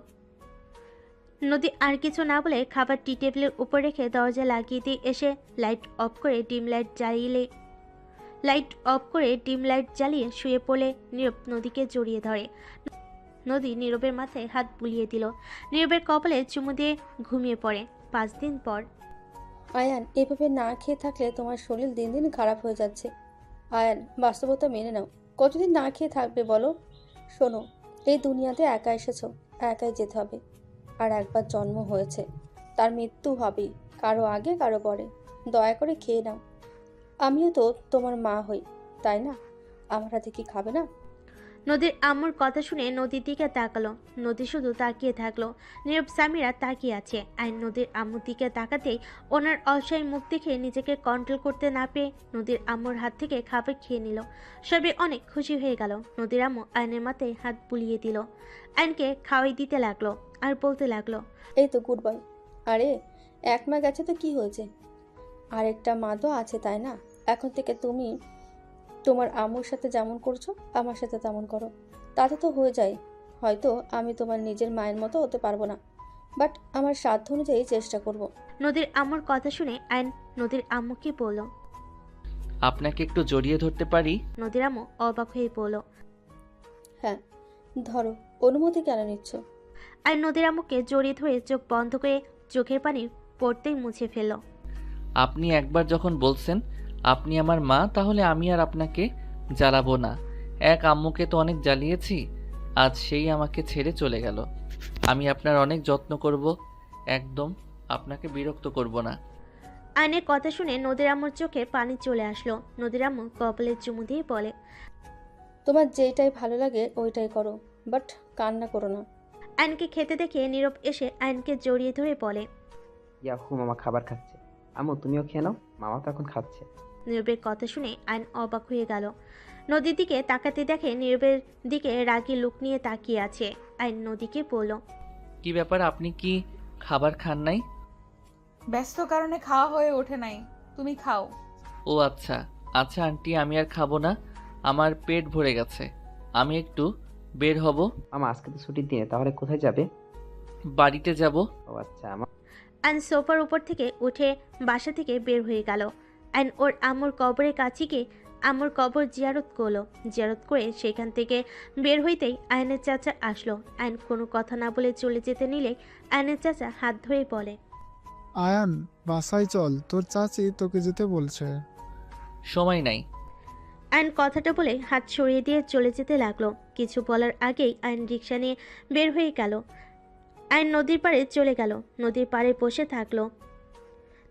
নদী আর কিছু না বলে খাবার টি টেবিলের উপর রেখে দরজা লাগিয়ে দিয়ে এসে লাইট অফ করে ডিম লাইট জ্বালিয়ে শুয়ে পড়লে নীরব নদীকে জড়িয়ে ধরে। নদী নীরবের মাথায় হাত বুলিয়ে দিল। নীরবের কপালে চুমু দিয়ে ঘুমিয়ে পড়ে। 5 দিন পর।
আয়ান, এভাবে না খেয়ে থাকলে তোমার শরীর দিন দিন খারাপ হয়ে যাচ্ছে। আয়ান, বাস্তবতা মেনে নাও। কতদিন না খেয়ে থাকবে বলো? শোনো, এই দুনিয়াতে একা এসেছো, একাই যেতে হবে। আর একবার জন্ম হয়েছে, তার মৃত্যু হবেই, কারো আগে কারো পরে। দয়া করে খেয়ে নাও। আমিও তো তোমার মা হই, তাই না? আমার হাতে কি খাবে না?
নদীর আম্মুর কথা শুনে নদীর দিকে তাকালো। নদী শুধু তাকিয়ে থাকলো। নীরব সামিরা তাকিয়ে আছে। আইন নদীর আম্মুর দিকে তাকাতেই ওনার অসহায় মুখ দেখে নিজেকে কন্ট্রোল করতে না পেরে নদীর আম্মুর হাত থেকে খাবার খেয়ে নিল। সবে অনেক খুশি হয়ে গেল। নদীর আম্মু আইনের মাথায় হাত বুলিয়ে দিল। আইনকে খাওয়াই দিতে লাগলো আর বলতে লাগলো,
এই তো গুড বয়। আরে, 1 মা গেছে তো কি হয়েছে? আরেকটা মা তো আছে, তাই না? এখন থেকে তুমি তোমার আম্মুর সাথে যেমন করছো আমার সাথে তেমন করো, তাতে তো হয়ে যায়। হয়তো আমি তোমার নিজের মায়ের মতো হতে পারবো না, বাট আমার সাধ্য অনুযায়ী চেষ্টা করব।
নদীর আম্মুর কথা শুনে আইন নদীর আম্মুকে বলল।
আপনাকে একটু জড়িয়ে ধরতে পারি?
নদীর আম্মু অবাক হয়ে বলল,
হ্যাঁ ধরো, অনুমতি কেন নিচ্ছ?
আইন নদীর আম্মুকে জড়িয়ে ধরে চোখ বন্ধ করে চোখের পানি পড়তেই মুছে ফেলল।
আপনি একবার যখন বলছেন আপনি আমার মা, তাহলে আমি আর আপনাকে জ্বালাবো না। এক আম্মুকে তো অনেক জ্বালিয়েছি, আজ সেই আমাকে ছেড়ে চলে গেল। আমি আপনার অনেক যত্ন করব, একদম আপনাকে বিরক্ত করব না।
আয়নের কথা শুনে নদীর আম্মুর চোখে পানি চলে আসলো। নদীর আম্মু কপালে চুমু দিয়ে বলে,
তোমার যেইটাই ভালো লাগে ওইটাই করো, বাট কান্না করো না।
আয়নকে খেতে দেখে নীরব এসে আয়নকে জড়িয়ে ধরে বলে।
ইয়াহু, মামা খাবার খাচ্ছে। আম্মু তুমিও খেয়ে নাও, মামা তো এখন খাচ্ছে।
নীরবের কথা শুনে আয়ন অবাক হয়ে গেল। নদীর দিকে তাকাতে দেখে নীরবের দিকে রাগী লুক নিয়ে তাকিয়ে আছে। আয়ন নদীকে বলল,
কি ব্যাপার, আপনি কি খাবার খান নাই?
ব্যস্ত কারণে খাওয়া হয়ে ওঠে নাই, তুমি খাও।
ও আচ্ছা আচ্ছা আন্টি, আমি আর খাবো না, আমার পেট ভরে গেছে। আমি একটু বের হব।
মামা আজকে তো ছুটির দিনে, তাহলে কোথায় যাবে?
বাড়িতে যাব।
ও আচ্ছা, আমার
আয়ন সোফার উপর থেকে উঠে বাসা থেকে বের হয়ে গেল। আয়ন ওর আম্মুর কবরের কাছে গিয়ে আম্মুর কবর জিয়ারত করলো। জিয়ারত করে সেখান থেকে বের হইতেই আয়নের চাচা আসলো। আয়ন কোনো কথা না বলে চলে যেতে নিলে আয়নের চাচা হাত ধরে বলে,
আয়ান বাসায় চল, তোর চাচি তোকে যেতে বলছে।
সময় নাই।
আয়ন কথাটা বলে হাত সরিয়ে দিয়ে চলে যেতে লাগলো। কিছু বলার আগেই আয়ন রিক্সা নিয়ে বের হয়ে গেল। আয়ন নদীর পাড়ে চলে গেল। নদীর পাড়ে বসে থাকলো।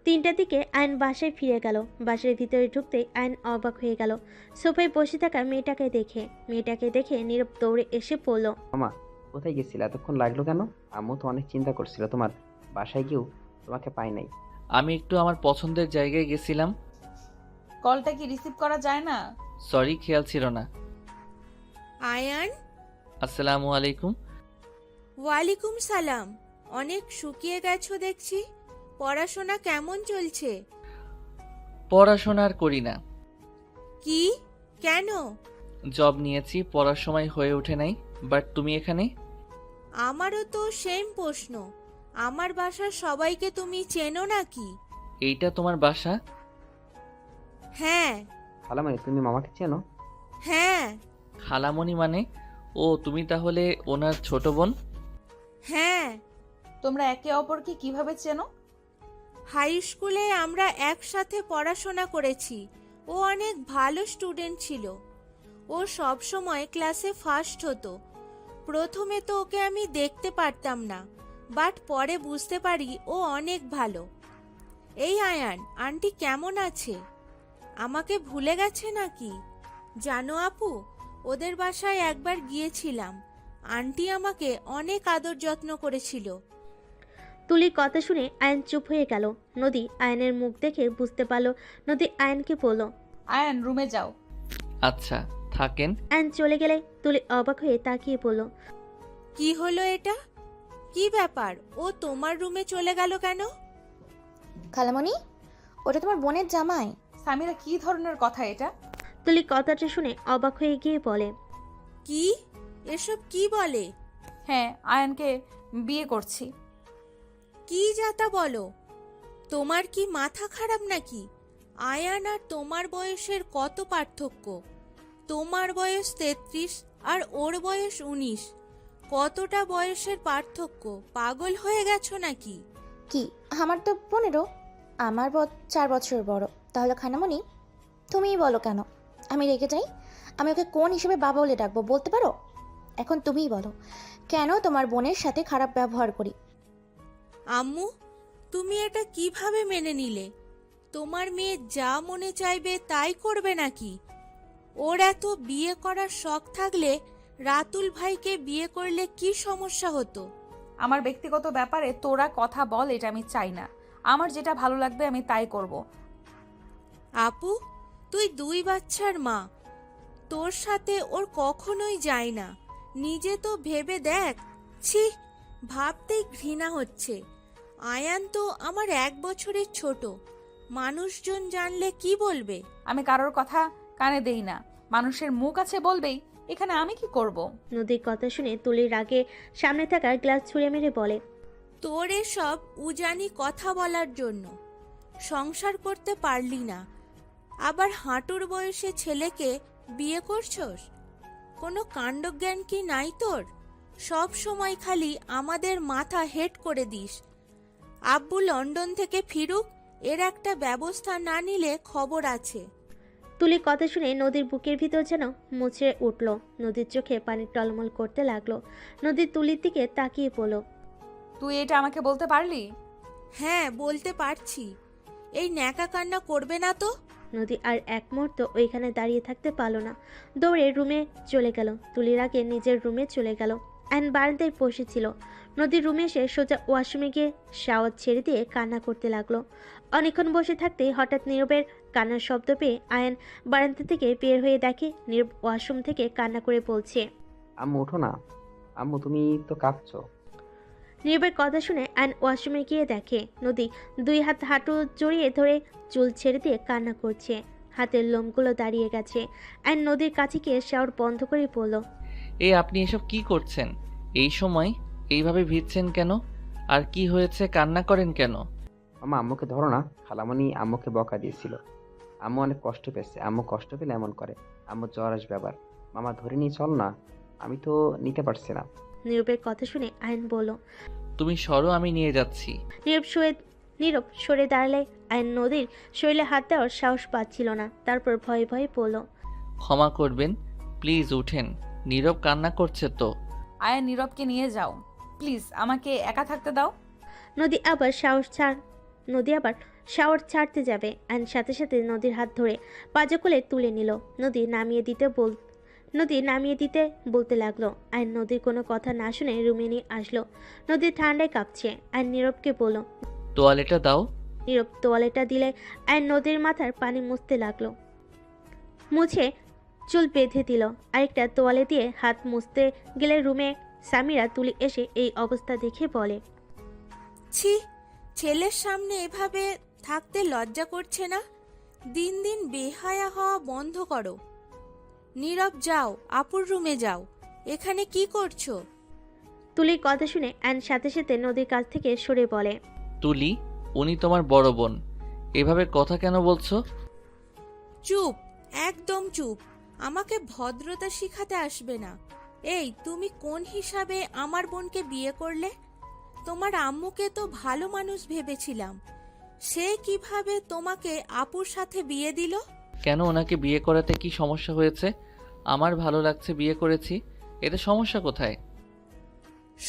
3টার দিকে আয়ন বাসায় ফিরে গেল। বাসার ভিতরে ঢুকতেই আয়ন অবাক হয়ে গেল সোফায় বসে থাকা মেয়েটাকে দেখে নীরব দৌড়ে এসে পড়ল।
মামা কোথায় গেছিলে? এতক্ষণ লাগলো কেন? আম্মু তো অনেক চিন্তা করছিল, তোমার বাসায় গিয়েও তোমাকে পাই নাই।
আমি একটু আমার পছন্দের জায়গায় গেছিলাম।
কলটা কি রিসিভ করা যায় না?
সরি, খেয়াল ছিল না।
আয়ান,
আসসালামু আলাইকুম।
ওয়ালাইকুম সালাম। অনেক শুকিয়ে গেছো দেখছি। পড়াশোনা কেমন চলছে?
পড়াশোনা আর করি না।
কি? কেন?
জব নিয়েছি, পড়ার সময় হয়ে ওঠে নাই। বাট তুমি এখানে?
আমারও তো সেম প্রশ্ন। আমার বাসার সবাইকে তুমি চেনো নাকি?
এইটা তোমার বাসা?
হ্যাঁ।
খালামানি তুমি মামাকে চেনো?
হ্যাঁ।
খালামণি মানে? ও, তুমি তাহলে ওনার ছোট বোন?
হ্যাঁ।
তোমরা একে অপরকে কিভাবে চেনো?
হাই স্কুলে আমরা একসাথে পড়াশোনা করেছি। ও অনেক ভালো স্টুডেন্ট ছিল। ও সব সময় ক্লাসে ফার্স্ট হতো। প্রথমে তো ওকে আমি দেখতে পারতাম না, বাট পরে বুঝতে পারি ও অনেক ভালো। এই আয়ান, আন্টি কেমন আছে? আমাকে ভুলে গেছে নাকি? জানো আপু, ওদের বাসায় একবার গিয়েছিলাম। আন্টি আমাকে অনেক আদর যত্ন করেছিল।
তুলির কথা শুনে আয়ন চুপ হয়ে গেল। নদী আয়নের মুখ দেখে বুঝতে পারল। নদী আয়নকে বলল,
আয়ান, রুমে যাও।
আচ্ছা, থাকেন।
আয়ন চলে গেলে তুলি অবাক হয়ে তাকিয়ে বলল,
কি হলো এটা? কি ব্যাপার? ও তোমার রুমে চলে গেল কেন?
খালামণি, ওটা তোমার বোনের জামাই।
সামিরা, কি ধরনের কথা এটা?
তুলি কথাটা শুনে অবাক হয়ে গিয়ে বলে,
কি? এসব কি বলে?
হ্যাঁ, আয়ানকে বিয়ে করছি।
কি যাতা বলো? তোমার কি মাথা খারাপ নাকি? আয়ান আর তোমার বয়সের কত পার্থক্য? তোমার বয়স 33 আর ওর বয়স 19। কতটা বয়সের পার্থক্য? পাগল হয়ে গেছো নাকি?
কি, আমার তো 15। আমার 4 বছরের বড়। তাহলে খালামণি তুমিই বলো কেন আমি রেগে যাই? আমি ওকে কোন হিসেবে বাবা বলে ডাকবো বলতে পারো? এখন তুমিই বলো, কেন তোমার বোনের সাথে খারাপ ব্যবহার করি?
আম্মু, তুমি এটা কিভাবে মেনে নিলে? তোমার মেয়ে যা মনে চাইবে তাই করবে নাকি? ওর এত বিয়ে করার শখ থাকলে রাতুল ভাইকে বিয়ে করলে কি সমস্যা হতো?
আমার ব্যক্তিগত ব্যাপারে তোরা কথা বল, এটা আমি চাই না। আমার যেটা ভালো লাগবে আমি তাই করব।
আপু, তুই 2 বাচ্চার মা। তোর সাথে ওর কখনোই যায় না। নিজে তো ভেবে দেখ। ছি, ভাবতেই ঘৃণা হচ্ছে। আয়ান তো আমার 1 বছরের ছোট। মানুষজন জানলে কি বলবে?
আমি কারোর কথা কানে দেই না। মানুষের মুখ আছে বলবেই, এখানে আমি কি করব?
নদীর কথা শুনে তুলির রাগে সামনে থাকা গ্লাস ছুঁড়ে মেরে বলে,
তোর এসব উজানি কথা বলার জন্য সংসার করতে পারলি না, আবার হাঁটুর বয়সে ছেলেকে বিয়ে করছস? কোনো কাণ্ডজ্ঞান কি নাই তোর? সব সময় খালি আমাদের মাথা হেট করে দিস। আব্বু লন্ডন থেকে ফিরুক, এর একটা ব্যবস্থা না নিলে খবর আছে।
তুলির কথা শুনে নদীর বুকের ভিতর যেন মুচড়ে উঠল। নদীর চোখে পানি টলমল করতে লাগলো। নদীর তুলির দিকে তাকিয়ে পড়ল।
তুই এটা আমাকে বলতে পারলি?
হ্যাঁ বলতে পারছি। এই ন্যাকা কান্না করবে না তো?
নদী আর এক মুহূর্ত ওইখানে দাঁড়িয়ে থাকতে পারল না, দৌড়ে রুমে চলে গেল। তুলির আগে নিজের রুমে চলে গেল। অ্যান বারান্দায় বসেছিল। নদীর রুমে এসে সোজা ওয়াশরুমে গিয়ে শাওয়ার ছেড়ে দিয়ে কান্না করতে লাগলো। অনেকক্ষণ বসে থাকতেই হঠাৎ নীরবের কান্নার শব্দ পেয়ে আয়ান বারান্দা থেকে বের হয়ে দেখে নীরব ওয়াশরুম থেকে কান্না করে বলছে।
আম্মু ওঠো না। আম্মু তুমি তো কাঁদছো।
নীরবের কথা শুনে আয়ন ওয়াশরুমে গিয়ে দেখে নদী দুই হাত হাঁটু জড়িয়ে ধরে চুল ছেড়ে দিয়ে কান্না করছে। হাতের লোমগুলো দাঁড়িয়ে গেছে। আয়ন নদীর কাছে গিয়ে শাওয়ার বন্ধ করে বলল,
আপনি এসব কি করছেন? এই সময় এইভাবে ভিজছেন কেন? আর কি হয়েছে, কান্না করেন কেন?
মামা আম্মুকে ধরো না। খালামণি আম্মুকে বকা দিয়েছিল। আম্মু অনেক কষ্ট পেয়েছে। আম্মু কষ্ট পেলে এমন করে। আম্মু জ্বর আসবে আবার। মামা ধরে নিয়ে চল না। আমি তো নিতে পারছি না।
নীরবের কথা শুনে আয়ন বলল।
তুমি সরো, আমি নিয়ে যাচ্ছি।
নীরব সরে দাঁড়ালে আয়ন নদীর শরীরে হাত দেওয়ার সাহস পাচ্ছিল না। তারপর ভয়ে ভয়ে বলল,
ক্ষমা করবেন, প্লিজ উঠেন। নীরব কান্না করছে তো।
আয়ান নীরবকে নিয়ে যাও প্লিজ, আমাকে একা থাকতে দাও।
নদী আবার শাওয়ার ছাড়তে যাবে। আয়ন সাথে সাথে নদীর হাত ধরে পাজা কোলে তুলে নিল। নদী নামিয়ে দিতে বলতে লাগলো। আয়ন নদীর কোনো কথা না শুনে রুমে নিয়ে আসলো। নদী ঠান্ডায় কাঁপছে। আয়ন নীরবকে বলল।
তোয়ালেটা দাও।
নীরব তোয়ালেটা দিলে আয়ন নদীর মাথার পানি মুছতে লাগলো। মুছে চুল বেঁধে দিল। আরেকটা তোয়ালে দিয়ে হাত মুছতে গেলে রুমে সামিরা তুলি এসে এই অবস্থা দেখে বলে,
ছি, ছেলের সামনে এভাবে থাকতে লজ্জা করছে না? দিন দিন বেহায়া হওয়া বন্ধ করো। নীরব যাও, আপুর রুমে যাও। এখানে কি করছো?
তুলির কথা শুনে আয়ন সাথে সাথে নদীর কাছ থেকে সরে বলে,
তুলি, উনি তোমার বড় বোন, এভাবে কথা কেন বলছো?
চুপ, একদম চুপ। আমাকে ভদ্রতা শিখাতে আসবে না। এই, তুমি কোন হিসাবে আমার বোনকে বিয়ে করলে? তোমার আম্মুকে তো ভালো মানুষ ভেবেছিলাম। সে কিভাবে তোমাকে আপুর সাথে বিয়ে দিল?
কেন, ওনাকে বিয়ে করাতে কি সমস্যা হয়েছে? আমার ভালো লাগছে, বিয়ে করেছি, এতে সমস্যা কোথায়?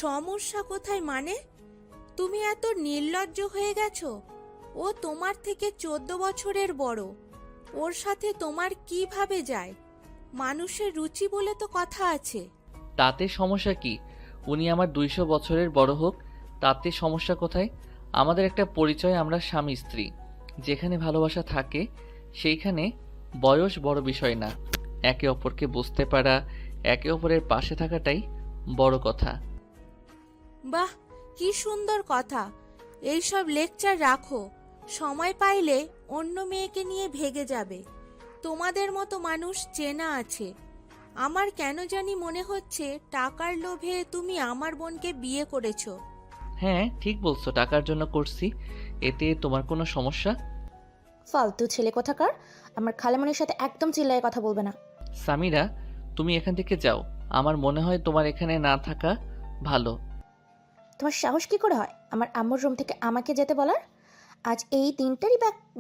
সমস্যা কোথায় মানে? তুমি এত নির্লজ্জ হয়ে গেছো। ও তোমার থেকে 14 বছরের বড়। ওর সাথে তোমার কিভাবে যায়? মানুষের রুচি বলে তো কথা আছে।
তাতে সমস্যা কি? উনি আমার 200 বছরের বড় হোক, তাতে সমস্যা কোথায়? আমাদের একটা পরিচয়, আমরা স্বামী স্ত্রী। যেখানে ভালোবাসা থাকে সেইখানে বয়স বড় বিষয় না। একে অপরকে বুঝতে পারা, একে অপরের পাশে থাকাটাই বড় কথা।
বাহ, কি সুন্দর কথা। এইসব লেকচার রাখো। সময় পাইলে অন্য মেয়েকে নিয়ে ভেগে যাবে। তোমাদের মতো মানুষ চেনা আছে। আমার কেন জানি মনে হচ্ছে টাকার লোভে তুমি আমার বোনকে বিয়ে করেছো।
হ্যাঁ, ঠিক বলছো, টাকার জন্য করছি। এতে তোমার কোনো সমস্যা?
ফালতু ছেলে কোথাকার। আমার খালামণির সাথে একদম চিল্লায় কথা বলবে না।
সামিরা, তুমি এখান থেকে যাও। আমার মনে হয় তোমার এখানে না থাকা ভালো।
তোমার সাহস কি করে হয় আমার আম্মুর রুম থেকে আমাকে যেতে বলার? আজ এই দিনটারই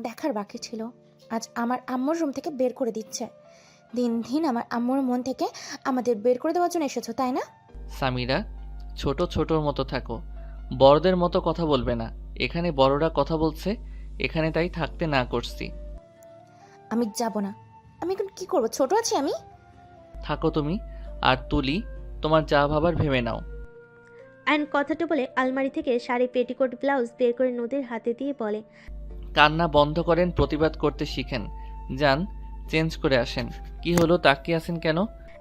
দেখার বাকি ছিল। আজ আমার আম্মুর রুম থেকে বের করে দিচ্ছে। দিন দিন আমার আম্মুর মন থেকে আমাদের বের করে দেওয়ার জন্য এসেছো, তাই না?
সামিরা, ছোটর মতো থাকো, বড়দের মতো কথা বলবে না। এখানে বড়রা কথা বলছে, এখানে তাই থাকতে না করছি।
আমি যাব না। আমি এখন কি করবো? ছোট আছি আমি?
থাকো তুমি। আর তুলি, তোমার যা ভাবার ভেবে নাও।
আয়ন কথাটা বলে আলমারি থেকে শাড়ি, পেটিকোট, ব্লাউজ বের করে নদীর হাতে দিয়ে বলে,
কান্না বন্ধ করেন, প্রতিবাদ করতে শিখেন। যান, চেঞ্জ করে আসেন। কি হলো, তাকিয়ে আছেন কেন?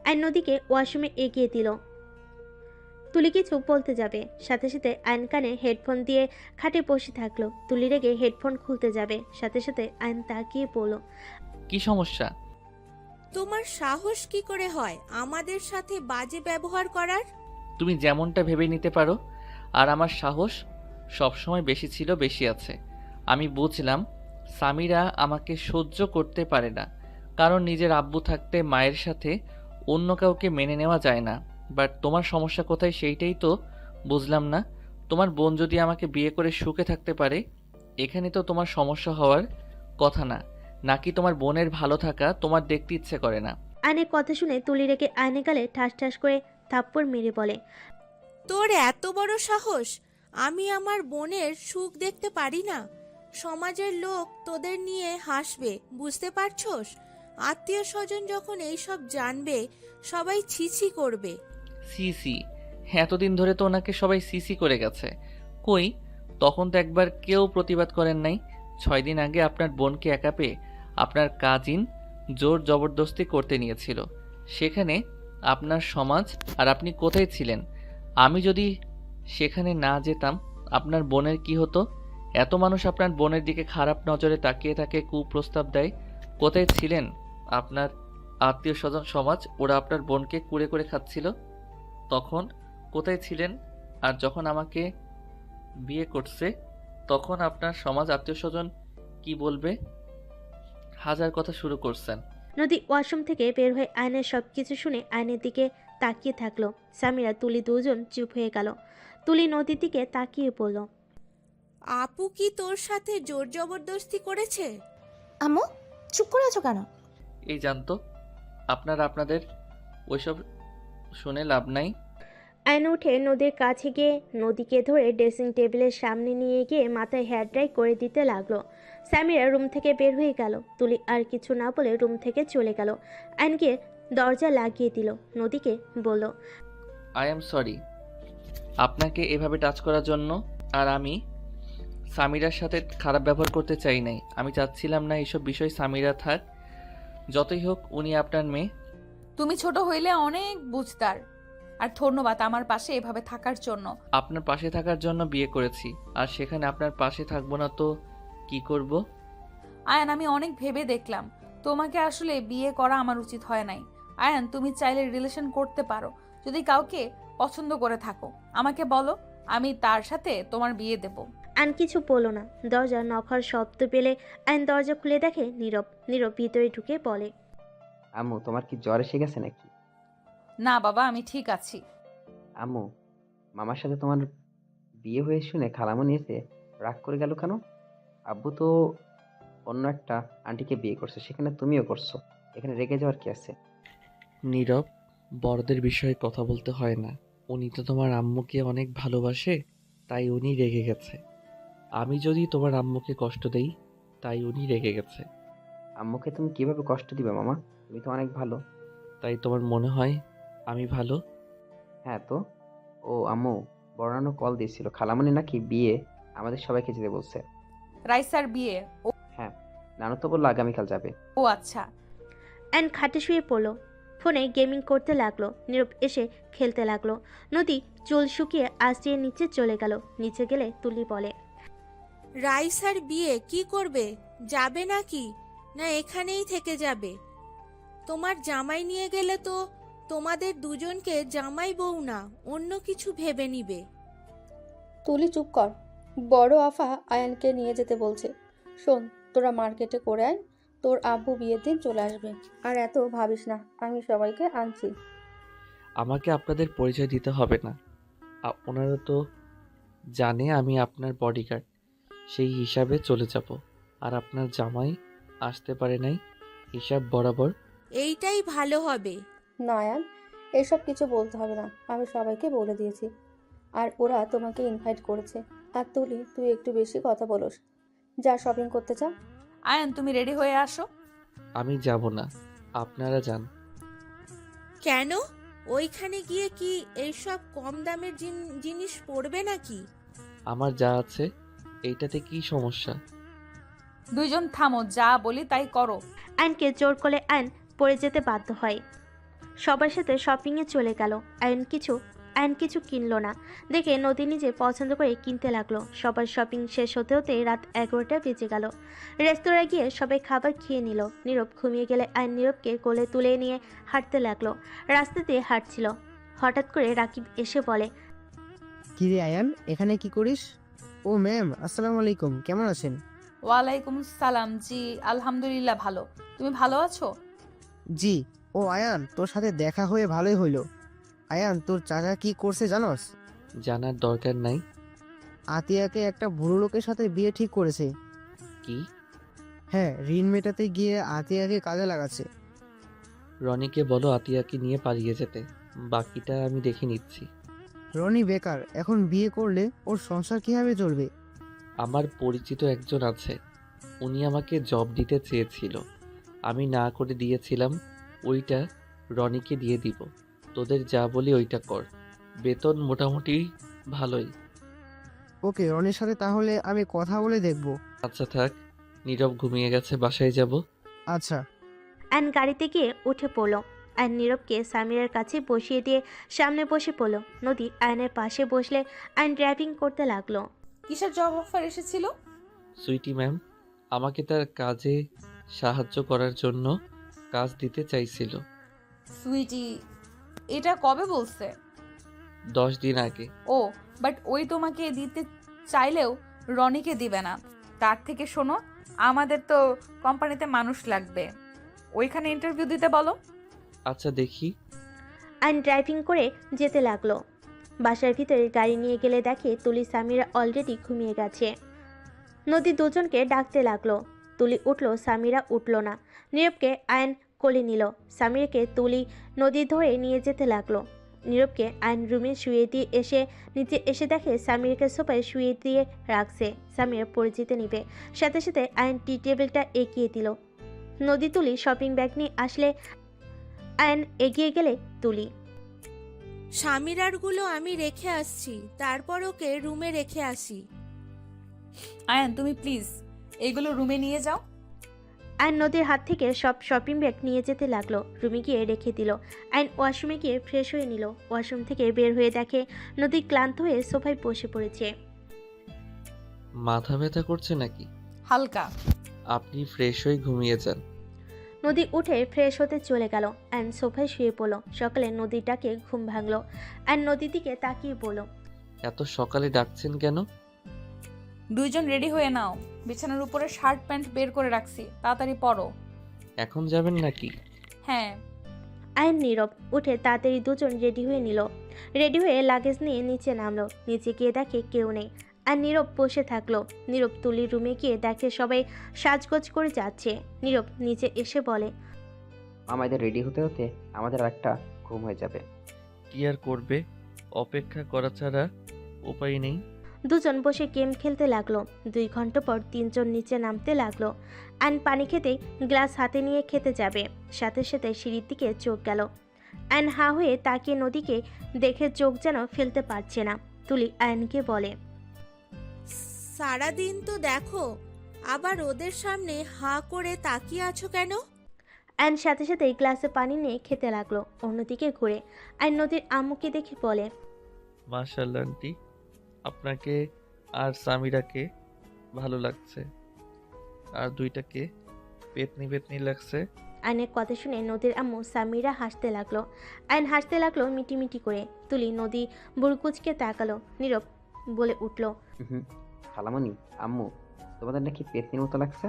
আয়ন নদীকে ওয়াশরুমে এগিয়ে দিল। তুলি কিছু বলতে যাবে, সাথে সাথে আয়ন কানে হেডফোন দিয়ে খাটে বসে থাকলো। তুলি রেগে হেডফোন খুলতে যাবে, সাথে সাথে আয়ন তাকিয়ে বলল,
কি সমস্যা?
তোমার সাহস কি করে হয় আমাদের সাথে বাজে ব্যবহার করার?
তুমি যেমনটা ভেবে নিতে পারো। আর আমার সাহস সবসময় বেশি ছিল, বেশি আছে। আমি বুঝলাম সামিরা আমাকে সহ্য করতে পারে না, কারণ নিজের আব্বু থাকতে মায়ের সাথে অন্য কাউকে মেনে নেওয়া যায় না। বাট তোমার সমস্যা কোথায় সেইটাই তো বুঝলাম না। তোমার বোন যদি আমাকে বিয়ে করে সুখে থাকতে পারে, এখানে তো তোমার সমস্যা হওয়ার কথা না। নাকি তোমার বোনের ভালো থাকা তোমার দেখতে ইচ্ছে করে না?
আয়নের কথা শুনে তুলি রেগে আয়নে গালে ঠাস ঠাস করে থাপ্পড় মেরে বলে,
তোর এত বড় সাহস আমি আমার বোনের সুখ দেখতে পারি না? সমাজের লোক তোদের নিয়ে হাসবে, বুঝতে পারছোস? আত্মীয় স্বজন যখন এইসব জানবে, সবাই ছিছি করবে।
সিসি, এতদিন ধরে তো ওনাকে সবাই সিসি করে গেছে। কই, তখন তো একবার কেউ প্রতিবাদ করেন নাই। 6 দিন আগে আপনার বোনকে একা পেয়ে আপনার কাজিন জোর জবরদস্তি করতে নিয়েছিল। সেখানে আপনার সমাজ আর আপনি কোথায় ছিলেন? আমি যদি সেখানে না যেতাম আপনার বোনের কি হতো? এত মানুষ আপনার বোনের দিকে খারাপ নজরে তাকিয়ে থাকে, কুপ্রস্তাব দেয়। কোথায় ছিলেন আপনার আত্মীয় স্বজন সমাজ? ওরা আপনার বোনকে কুড়ে করে খাচ্ছিল। তখন কোথায় ছিলেন? আর যখন আমাকে বিয়ে করছে তখন আপনার সমাজ আত্মীয় স্বজন কি বলবে? হাজার কথা শুরু করছেন।
নদী ওয়াশরুম থেকে বের হয়ে আয়নের সব কিছু শুনে আয়নের দিকে তাকিয়ে থাকলো। সামিরা তুলি দুজন চুপ হয়ে গেল। তুলি নদীর দিকে তাকিয়ে পড়ল।
আপু কি তোর সাথে জোর জবরদস্তি করেছে?
আম্মু, চুপ করে আছো কেন?
এই জানতো আপনাদের ওইসব শুনে লাভ নাই।
আয়ন উঠে নদীর কাছে গিয়ে নদীকে ধরে ড্রেসিং টেবিলের সামনে নিয়ে গিয়ে মাথায় হেয়ার ড্রাই করে দিতে লাগলো। সামিরা রুম থেকে বের হয়ে গেল। তুলি আর কিছু না বলে রুম থেকে চলে গেল। আয়নকে দরজা লাগিয়ে দিল। নদীকে বলল,
আই এম সরি আপনাকে এভাবে টাচ করার জন্য। আর আমি সামিরার সাথে খারাপ ব্যবহার করতে চাই নাই। আমি চাচ্ছিলাম না এইসব বিষয় সামিরা থাক। যতই হোক উনি আপনার মেয়ে।
তুমি ছোট হইলে অনেক বুঝতার। আর ধন্যবাদ আমার পাশে এভাবে থাকার জন্য।
আপনার পাশে থাকার জন্য বিয়ে করেছি, আর সেখানে আপনার পাশে থাকবো না তো কি করব?
আয়ান, আমি অনেক ভেবে দেখলাম তোমাকে আসলে বিয়ে করা আমার উচিত হয় নাই। আয়ান, তুমি চাইলে রিলেশন করতে পারো। যদি কাউকে পছন্দ করে থাকো আমাকে বলো, আমি তার সাথে তোমার বিয়ে দেব।
আয়ন কিছু বলল না। দরজা নক হওয়ার শব্দ পেলে আয়ন দরজা খুলে দেখে নীরব। নীরব ভিতরে ঢুকে বলে,
আম্মু, তোমার কি জ্বর এসে গেছে নাকি?
না বাবা, আমি ঠিক আছি।
আম্মু, মামার সাথে তোমার বিয়ে হয়ে শুনে খালামণি এসে রাগ করে গেল কেন? আব্বু তো অন্য একটা আন্টিকে বিয়ে করছে, সেখানে তুমিও করছো, এখানে রেগে যাওয়ার কি আছে?
নীরব, বড়দের বিষয়ে কথা বলতে হয় না। উনি তো তোমার আম্মুকে অনেক ভালোবাসে, তাই উনি রেগে গেছে। আমি যদি তোমার আম্মুকে কষ্ট দেই, তাই উনি রেগে গেছে।
আম্মুকে তুমি কিভাবে কষ্ট দিবে মামা? তুমি তো অনেক ভালো।
তাই তোমার মনে হয় আমি ভালো?
হ্যাঁ তো। ও আম্মু, বর্ণানো কল দিয়েছিল, খালামণি নাকি বিয়ে আমাদের সবাইকে যেতে বলছে।
রাইসার বিয়ে? ও
হ্যাঁ, নানু তো বললো আগামীকাল যাবে।
ও আচ্ছা।
আয়ন খাটে শুয়ে পড়ল। ফোনে গেমিং করতে লাগলো। নীরব এসে খেলতে লাগলো। নদী চুল শুকিয়ে আঁচড়িয়ে নিচে চলে গেল। নিচে গেলে তুলি বলে,
রাইসার বিয়ে কি করবে? যাবে নাকি, না এখানেই থেকে যাবে? তোমার জামাই নিয়ে গেলে তো তোমাদের দুজনকে জামাই বউ না অন্য কিছু ভেবে নিবে।
তুলি চুপ কর। বড় আফা আয়ানকে নিয়ে যেতে বলছে। শোন, তোরা মার্কেটে করে আয়, তোর আব্বু বিয়ের দিন চলে আসবে। আর এত ভাবিস না, আমি সবাইকে আনছি।
আমাকে আপনাদের পরিচয় দিতে হবে না। ওনারা তো জানে আমি আপনার বডিগার্ড, সেই হিসাবে চলে যাব। আর আপনার জামাই আসতে পারে নাই, হিসাব বরাবর।
এইটাই ভালো হবে।
না আয়ান, এসব কিছু বলতে হবে না, আমি সবাইকে বলে দিয়েছি। আর ওরা তোমাকে ইনভাইট করেছে। আর তুলি, তুই একটু বেশি কথা বলোস। যা শপিং করতে চা।
আয়ান, তুমি রেডি হয়ে আসো।
আমি যাব না, আপনারা যান।
কেন? ওইখানে গিয়ে কি এইসব কম দামের জিনিস পড়বে নাকি?
আমার যা আছে এইটাতে কি সমস্যা?
দুইজন থামো, যা বলি তাই করো।
আয়নকে জোর করে আয়ন পড়ে যেতে বাধ্য হয়। সবার সাথে শপিংয়ে চলে গেল। আয়ন কিছু কিনলো না দেখে নদী নিজে পছন্দ করে কিনতে লাগলো। সবার শপিং শেষ হতে হতে রাত 11টা বেজে গেল। রেস্তোরাঁয় গিয়ে সবাই খাবার খেয়ে নিল। নীরব ঘুমিয়ে গেলে আয়ন নীরবকে কোলে তুলে নিয়ে হাঁটতে লাগলো। রাস্তা দিয়ে হাঁটছিল। হঠাৎ করে রাকিব এসে বলে,
কি রে আয়ান, এখানে কি করিস? ও ম্যাম, আসসালামু আলাইকুম, কেমন আছেন?
ওয়ালাইকুম সালাম। জি আলহামদুলিল্লাহ ভালো। তুমি ভালো আছো?
জি। ও আয়ান, তোর সাথে দেখা হয়ে ভালোই হইলো। আয়ান, তোর চাচা কি করছে জানোস?
জানার দরকার নাই।
আতিয়াকে একটা বুড়ো লোকের সাথে বিয়ে ঠিক করেছে।
কি?
হ্যাঁ, ঋণ মেটাতে গিয়ে আতিয়াকে কাজে লাগাচ্ছে।
রনিকে বলো আতিয়াকে নিয়ে পালিয়ে যেতে, বাকিটা আমি দেখে নিচ্ছি।
রনি বেকার, এখন বিয়ে করলে ওর সংসার কিভাবে চলবে?
আমার পরিচিত একজন আছে, উনি আমাকে জব দিতে চেয়েছিল, আমি না করে দিয়েছিলাম। ওইটা রনিকে দিয়ে দিব। তোদের যা বলি ওইটা কর, বেতন মোটামুটি ভালোই।
ওকে, রনির সাথে তাহলে আমি কথা বলে দেখব।
আচ্ছা থাক, নীরব ঘুমিয়ে গেছে, বাসায় যাব।
আচ্ছা।
আয়ন গাড়িতে গিয়ে উঠে পড়ল। আয়ন নীরবকে সামিরার কাছে বসিয়ে দিয়ে সামনে বসে পড়ল। নদী আয়নের পাশে বসলে আয়ন ড্রাইভিং করতে লাগলো।
কিসের জব অফার এসেছিল?
সুইটি ম্যাম আমাকে তার কাজে সাহায্য করার জন্য কাজ দিতে চাইছিল।
সুইটি, এটা কবে বলছে?
10 দিন আগে।
ও, বাট ওই তোমাকে দিতে চাইলেও রনিকে দিবে না। তার থেকে শোনো, আমাদের তো কোম্পানিতে মানুষ লাগবে, ওইখানে ইন্টারভিউ দিতে বলো।
আচ্ছা দেখি।
আয়ন ড্রাইভিং করে যেতে লাগলো। বাসার ভিতরে গাড়ি নিয়ে গেলে দেখে তুলি সামিরা অলরেডি ঘুমিয়ে গেছে। নদী দুজনকে ডাকতে লাগলো। তুলি উঠল, সামিরা উঠল না। নীরবকে আয়ন কোলে নিল। সামিরাকে তুলি নদী ধরে নিয়ে যেতে লাগলো। নীরবকে আয়ন রুমে শুয়ে দিয়ে নিচে এসে দেখে সামিরাকে সোফায় শুয়ে দিয়ে রাখছে। সামিরা পড়ে যেতে নিবে, সাথে সাথে আয়ন টি টেবিলটা এগিয়ে দিল। নদী তুলি শপিং ব্যাগ নিয়ে আসলে আয়ন এগিয়ে গেলে তুলি।
স্বামীরারগুলো আমি রেখে আসছি, তারপর ওকে রুমে রেখে আসি।
আয়ান, তুমি প্লিজ এগুলো রুমে নিয়ে যাও।
আয়ন নদীর হাত থেকে সব শপিং ব্যাগ নিয়ে যেতে লাগলো। রুমে গিয়ে রেখে দিল। আয়ন ওয়াশরুমে গিয়ে ফ্রেশ হয়ে নিল। ওয়াশরুম থেকে বের হয়ে দেখে নদী ক্লান্ত হয়ে সোফায় বসে পড়েছে।
মাথা ব্যথা করছে নাকি?
হালকা।
আপনি ফ্রেশ হয়ে ঘুমিয়ে যান।
নদী উঠে ফ্রেশ হতে চলে গেল। আয়ন সোফায় শুয়ে পড়ল। সকালে নদীর ডাকে ঘুম ভাঙলো। আয়ন নদীর দিকে তাকিয়ে বলল,
এত সকালে ডাকছেন কেন?
দুইজন রেডি হয়ে নাও, বিছানার উপরে শার্ট প্যান্ট বের করে রাখছি, তাড়াতাড়ি পরো।
এখন যাবেন নাকি?
হ্যাঁ।
আয়ন নীরব উঠে তাড়াতাড়ি দুজন রেডি হয়ে নিল। রেডি হয়ে লাগেজ নিয়ে নিচে নামলো। নিচে গিয়ে দেখে কেউ নেই। আর নীরব বসে থাকলো। নীরব তুলির রুমে গিয়ে দেখে সবাই সাজগোজ করে যাচ্ছে। নীরব নিচে এসে বলে,
আমাদের রেডি হতে হতে আমাদের একটা ঘুম হয়ে যাবে।
কি আর করবে, অপেক্ষা করা ছাড়া উপায় নেই।
দুজন বসে গেম খেলতে লাগলো। 2 ঘন্টা পর তিনজন নিচে নামতে লাগলো। আয়ন পানি খেতে গ্লাস হাতে নিয়ে খেতে যাবে, সাথে সাথে সিঁড়ির দিকে চোখ গেল। আয়ন হা হয়ে তাকিয়ে নদীকে দেখে চোখ যেন ফেলতে পারছে না। তুলি আয়নকে বলে,
সারাদিন তো দেখো, আবার ওদের সামনে হাঁ করে তাকিয়ে আছো কেন?
আয়ন সাথে সাথে গ্লাসে পানি নিয়ে খেতে লাগলো। অন্যদিকে ঘুরে আয়ন নদীর আম্মুকে দেখে বলে,
মাশাআল্লাহ আন্টি, আপনাকে আর সামিরাকে ভালো লাগছে, আর দুইটাকে পেতনি পেতনি লাগছে।
আয়নের কথা শুনে নদীর আম্মু সামিরা হাসতে লাগলো। আয়ন হাসতে লাগলো মিটিমিটি করে। তুলি নদী বুড়কুচকে তাকালো। নীরব বলে উঠল,
খালামণি, আম্মু, তোমাদের নাকি পেতনির মতো লাগছে?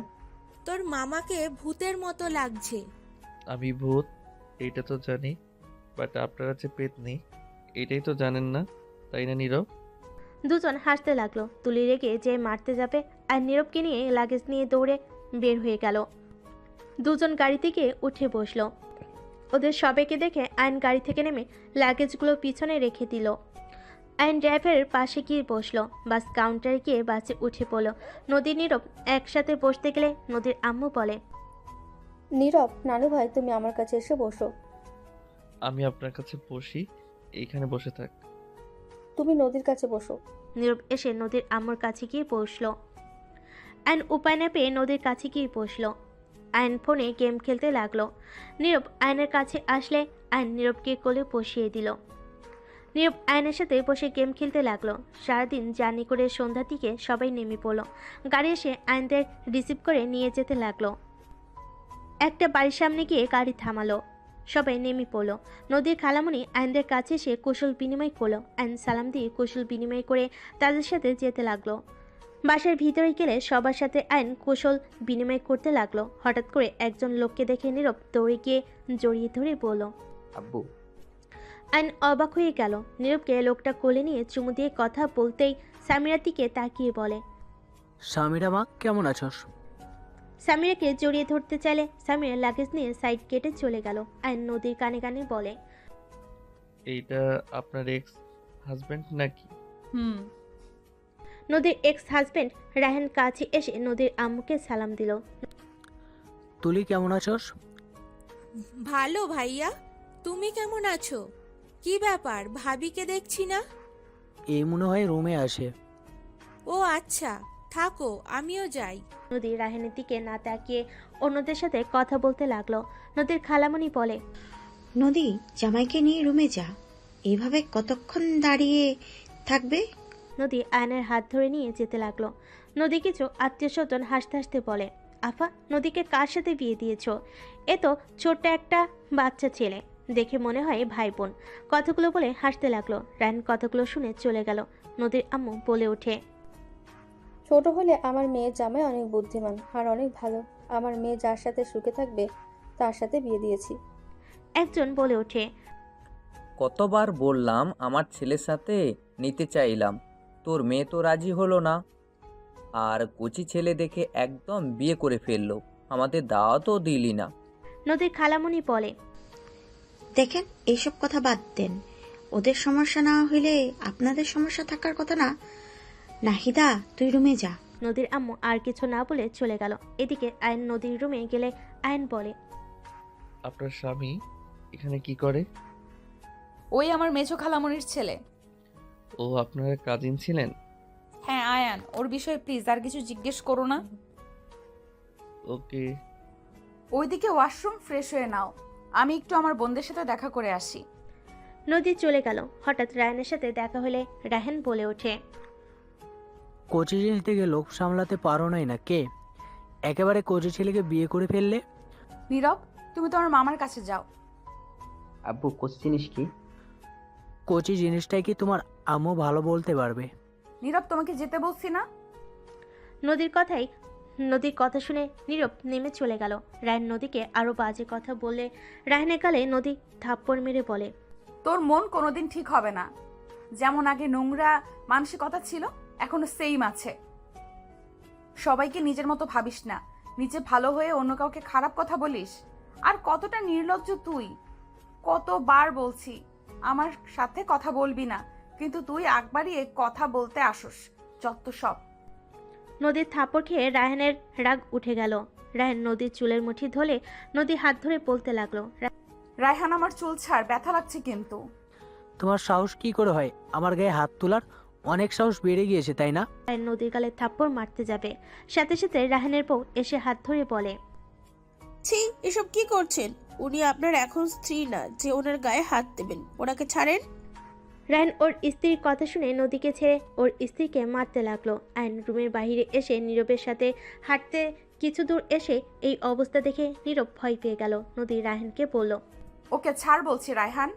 তোর মামাকে ভূতের মতো লাগছে।
আমি ভূত এইটা তো জানি, বাট আপনারা যে পেতনি এটাই তো জানেন না, তাই না নীরব?
দুজন হাসতে লাগলো। তুলি রেগে যে মারতে যাবে আর নীরবকে নিয়ে লাগেজ নিয়ে দৌড়ে বের হয়ে গেল। দুজন গাড়ি থেকে উঠে বসলো। ওদের সবাইকে দেখে আয়ন গাড়ি থেকে নেমে লাগেজগুলো পিছনে রেখে দিল। আয়ন ড্রাইভারের পাশে গিয়ে বসলো। বাস কাউন্টারে গিয়ে বাসে উঠে পড়ল। নদী নীরব একসাথে বসতে গেলে নদীর আম্মু বলে,
নীরব, নানু ভাই তুমি আমার কাছে এসে বসো।
আমি আপনার কাছে বসি, এইখানে বসে থাক।
তুমি নদীর কাছে বসো।
নীরব এসে নদীর আম্মুর কাছে গিয়ে বসলো। আয়ন উপায় না পেয়ে নদীর কাছে গিয়ে বসলো। আয়ন ফোনে গেম খেলতে লাগলো। নীরব আয়নের কাছে আসলে আয়ন নীরবকে কোলে বসিয়ে দিল। নীরব আয়নের সাথে বসে গেম খেলতে লাগলো। সারাদিন জার্নি করে সন্ধ্যার দিকে সবাই নেমে পড়লো। গাড়ি এসে আয়নদের রিসিভ করে নিয়ে যেতে লাগলো। একটা বাড়ির সামনে গিয়ে গাড়ি থামালো। সবাই নেমে পড়লো। নদীর খালামণি আয়নদের কাছে এসে কুশল বিনিময় করলো। আয়ন সালাম দিয়ে কুশল বিনিময় করে তাদের সাথে যেতে লাগলো। বাসার ভিতরে গেলে সবার সাথে আয়ন কুশল বিনিময় করতে লাগলো। হঠাৎ করে একজন লোককে দেখে নীরব দৌড়ে গিয়ে জড়িয়ে ধরে বলল,
আব্বু।
আয়ন অবাক হয়ে গেল। নীরবকে লোকটা কোলে নিয়ে চুমু দিয়ে কথা বলতেই সামিরার দিকে তাকিয়ে বলে,
সামিরা মা, কেমন আছোস?
সামিরাকে জড়িয়ে ধরতে চাইলে সামিরা লাগেজ নিয়ে সাইড কেটে চলে গেল। আয়ন নদীর কানে কানে বলে,
এইটা আপনার এক্স হাজবেন্ড নাকি?
হুম।
নদীর এক্স হাজবেন্ড রায়হান কাছে এসে নদীর আম্মুকে সালাম দিল।
তুলি কেমন আছোস?
ভালো ভাইয়া, তুমি কেমন আছো? কি ব্যাপার, ভাবিকে দেখছি না?
এই মনে হয় রুমে আসে।
ও আচ্ছা, থাকো, আমিও যাই।
নদী রায়হানের দিকে না তাকিয়ে অন্যদের সাথে কথা বলতে লাগলো। নদীর খালামণি বলে,
নদী, জামাইকে নিয়ে রুমে যা। এইভাবে কতক্ষণ দাঁড়িয়ে থাকবে?
নদী আয়নের হাত ধরে নিয়ে যেতে লাগলো। নদী কিছু আত্মীয় স্বজন হাসতে হাসতে বলে, আফা, নদীকে কার সাথে বিয়ে দিয়েছ? এ তো ছোট্ট একটা বাচ্চা ছেলে, দেখে মনে হয় ভাই বোন। কথাগুলো বলে হাসতে লাগলো। রায়হান কথাগুলো শুনে চলে গেল। নদীর আম্মু বলে ওঠে,
ছোট হলে আমার মেয়ের জামাই অনেক বুদ্ধিমান আর অনেক ভালো। আমার মেয়ে যার সাথে সুখে থাকবে তার সাথে বিয়ে দিয়েছি।
একজন বলে ওঠে,
কতবার বললাম আমার ছেলের সাথে নিতে চাইলাম, তোর মেয়ে তো রাজি হলো না। আর কচি ছেলে দেখে একদম বিয়ে করে ফেললো, আমাদের দাওয়াতও দিলি না।
নদীর খালামণি বলে,
দেখেন, এইসব কথা বাদ দেন। ওদের সমস্যা না হইলে আপনাদের সমস্যা থাকার কথা না। নাহিদা, তুই রুমে যা।
নদীর আম্মু আর কিছু না বলে চলে গেল। এদিকে আয়ন নদীর রুমে গেলে আয়ন বলে,
আপনার স্বামী এখানে কি করে?
ওই আমার মেছো খালামণির ছেলে।
ও আপনার কাজিন ছিলেন?
হ্যাঁ আয়ান, ওর বিষয়ে প্লিজ আর কিছু জিজ্ঞেস করো না।
ওকে।
ওইদিকে ওয়াশরুম ফ্রেশ হয়ে নাও, আমি একটু আমার বোনদের সাথে দেখা করে আসি।
নদী চলে গেল। হঠাৎ রায়হানের সাথে দেখা হলে রায়হান বলে ওঠে,
কোচি জিনিস থেকে লোক সামলাতে পারো নাই না কে? একেবারে কোচি ছেলেকে বিয়ে করে ফেললে।
নীরব, তুমি তোমার মামার কাছে যাও।
আব্বু, কোচ জিনিস কি?
কোচি জিনিসটাই কি তোমার আম্মু ভালো বলতে পারবে।
নীরব, তোমাকে যেতে বলছি না?
নদীর কথা শুনে নীরব নেমে চলে গেল। রায়হান নদীকে আরো বাজে কথা বলে রায়হানের গালে নদী থাপ্পড় মেরে বলে,
তোর মন কোনোদিন ঠিক হবে না। যেমন আগে নোংরা মানসিকতা ছিল, এখনো সেইম আছে। সবাইকে নিজের মতো ভাবিস না, নিজে ভালো হয়ে অন্য কাউকে খারাপ কথা বলিস। আর কতটা নির্লজ্জ তুই! কতবার বলছি আমার সাথে কথা বলবি না, কিন্তু তুই একবারই কথা বলতে আসোস। যত সব।
নদীর থাপ্পড় খেয়ে রায়হানের রাগ উঠে গেল। রায়হান নদীর চুলের মুঠি ধরে নদী হাত ধরে বলতে লাগলো,
রায়হান, আমার চুল ছাড়, ব্যথা লাগছে কিন্তু।
তোমার সাহস কি করে হয় আমার গায়ে হাত তোলার? অনেক সাহস বেড়ে গিয়েছে, তাই না?
রায়হান নদীর গালে থাপ্পড় মারতে যাবে, সাথে সাথে রায়হানের বউ এসে হাত ধরে বলে,
ছি, এসব কি করছেন? উনি আপনার এখন স্ত্রী না যে ওনার গায়ে হাত দেবেন। ওনাকে ছাড়েন।
রায়হান ওর স্ত্রীর কথা শুনে নদীকে ছেড়ে ওর স্ত্রীকে মারতে লাগলো। আয়ন রুমের বাইরে এসে নীরবের সাথে হাঁটতে কিছু দূর এসে এই অবস্থা দেখে নীরব ভয় পেয়ে গেল। নদী রায়হানকে বলল,
ওকে ছাড় বলছি রায়হান।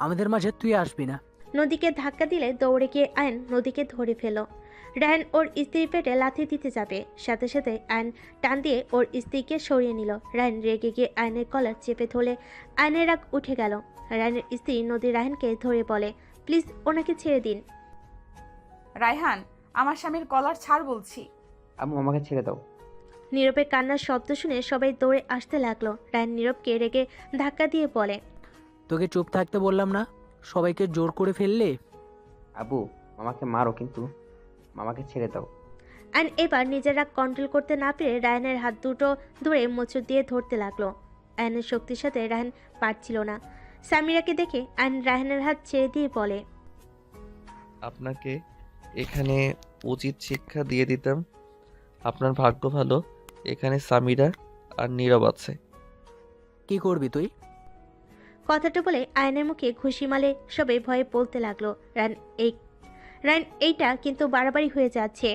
আমাদের মাঝে তুই আসবি না।
নদীকে ধাক্কা দিলে দৌড়ে গিয়ে আয়ন নদীকে ধরে ফেল। রায়হান ওর স্ত্রীর পেটে লাথি দিতে যাবে, সাথে সাথে আয়ন টান দিয়ে ওর স্ত্রীকে সরিয়ে নিল। রায়হান রেগে গিয়ে আয়নের কলার চেপে ধরলে আয়নের রাগ উঠে গেল। রায়হানের স্ত্রী নদী রায়হানকে ধরে বলে, প্লিজ ওনাকে ছেড়ে দিন।
রায়হান, আমার স্বামীর কলার ছাড় বলছি।
আম্মু, আমাকে ছেড়ে দাও।
নীরবের কান্নার শব্দ শুনে সবাই দৌড়ে আসতে লাগলো। রায়হান নীরবকে রেগে ধাক্কা দিয়ে বলে,
তোকে চুপ থাকতে বললাম না? সবাইকে জোর করে ফেললে।
আব্বু, মামাকে মারো, কিন্তু মামাকে ছেড়ে দাও।
আয়ন এবার নিজের রাগ কন্ট্রোল করতে না পেরে রায়হানের হাত দুটো ধরে মোচড় দিয়ে ধরতে লাগলো। আয়নের শক্তির সাথে রায়হান পারছিল না। সামিরাকে দেখে আয়ন রায়হানের হাত ছেড়ে দিয়ে বলে,
আপনাকে এখানে উচিত শিক্ষা দিয়ে দিতাম। আপনার ভাগ্য ভালো, এখানে সামিরা আর নীরব আছে।
কি করবি তুই?
কথাটা বলে আয়নের মুখে ঘুষি মালে সবাই ভয়ে বলতে লাগলো, রায়হান এইটা কিন্তু বাড়াবাড়ি হয়ে যাচ্ছে।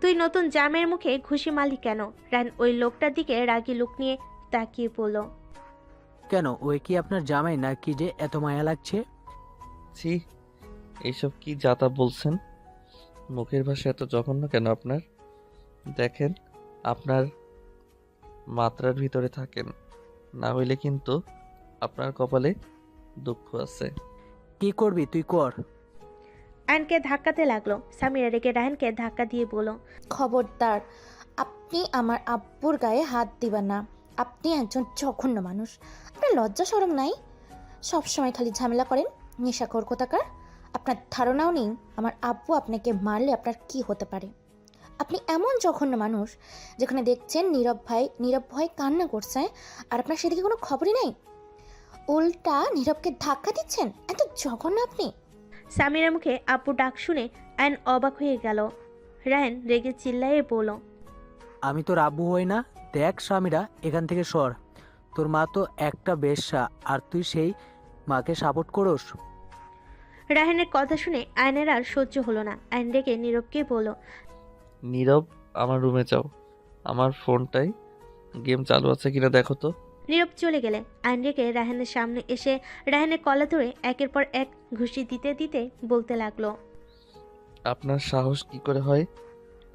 তুই নতুন জামের মুখে ঘুষি মারলি কেন? রায়হান ওই লোকটার দিকে রাগী লুক নিয়ে তাকিয়ে বলল,
কেন, ওই কি আপনার জামাই না কি যে এত মায়া লাগছে?
ছি, এইসব কি যাতা বলছেন? মুখের ভাষা এত জঘন্য কেন আপনার? দেখেন, আপনার মাত্রার ভিতরে থাকেন, না হইলে কিন্তু আপনার কপালে দুঃখ আছে।
কি করবি তুই কর।
আয়নকে ধাক্কাতে লাগলো। সামিরা রেগে রায়হানকে ধাক্কা দিয়ে বলল,
খবরদার, আপনি আমার আব্বুর গায়ে হাত দিবেন না। আপনি একজন জঘন্য মানুষ। আপনার লজ্জা শরম নাই? সবসময় খালি ঝামেলা করেন, নেশাখোর কোথাকার। আপনার ধারণাও নেই আমার আব্বু আপনাকে মারলে আপনার কি হতে পারে। আপনি এমন জঘন্য মানুষ, যেখানে দেখছেন নীরব ভাই কান্না করছে আর আপনার সেদিকে কোনো খবরই নেই, উল্টা নীরবকে ধাক্কা দিচ্ছেন। এত জঘন্য আপনি।
সামিরার মুখে আব্বু ডাক শুনে আয়ন অবাক হয়ে গেল। রায়ন রেগে চিল্লায়ে বলল,
আমি তোর আব্বু হই না? দেখ সামিরা, এখান থেকে সর। তোর মা তো একটা বেশ্যা, আর তুই সেই মাকে সাপোর্ট করস?
রায়হানের কথা শুনে আয়নের আর সহ্য হলো না। আয়ন রেগে নীরবকে বলল,
নীরব, আমার রুমে যাও। আমার ফোনটায় গেম চালু আছে কিনা দেখো তো।
নীরব চলে গেলে আয়ন রেগে রায়হানের সামনে এসে রায়হানের কলা ধরে একের পর এক ঘুষি দিতে দিতে বলতে লাগলো,
আপনার সাহস কি করে হয়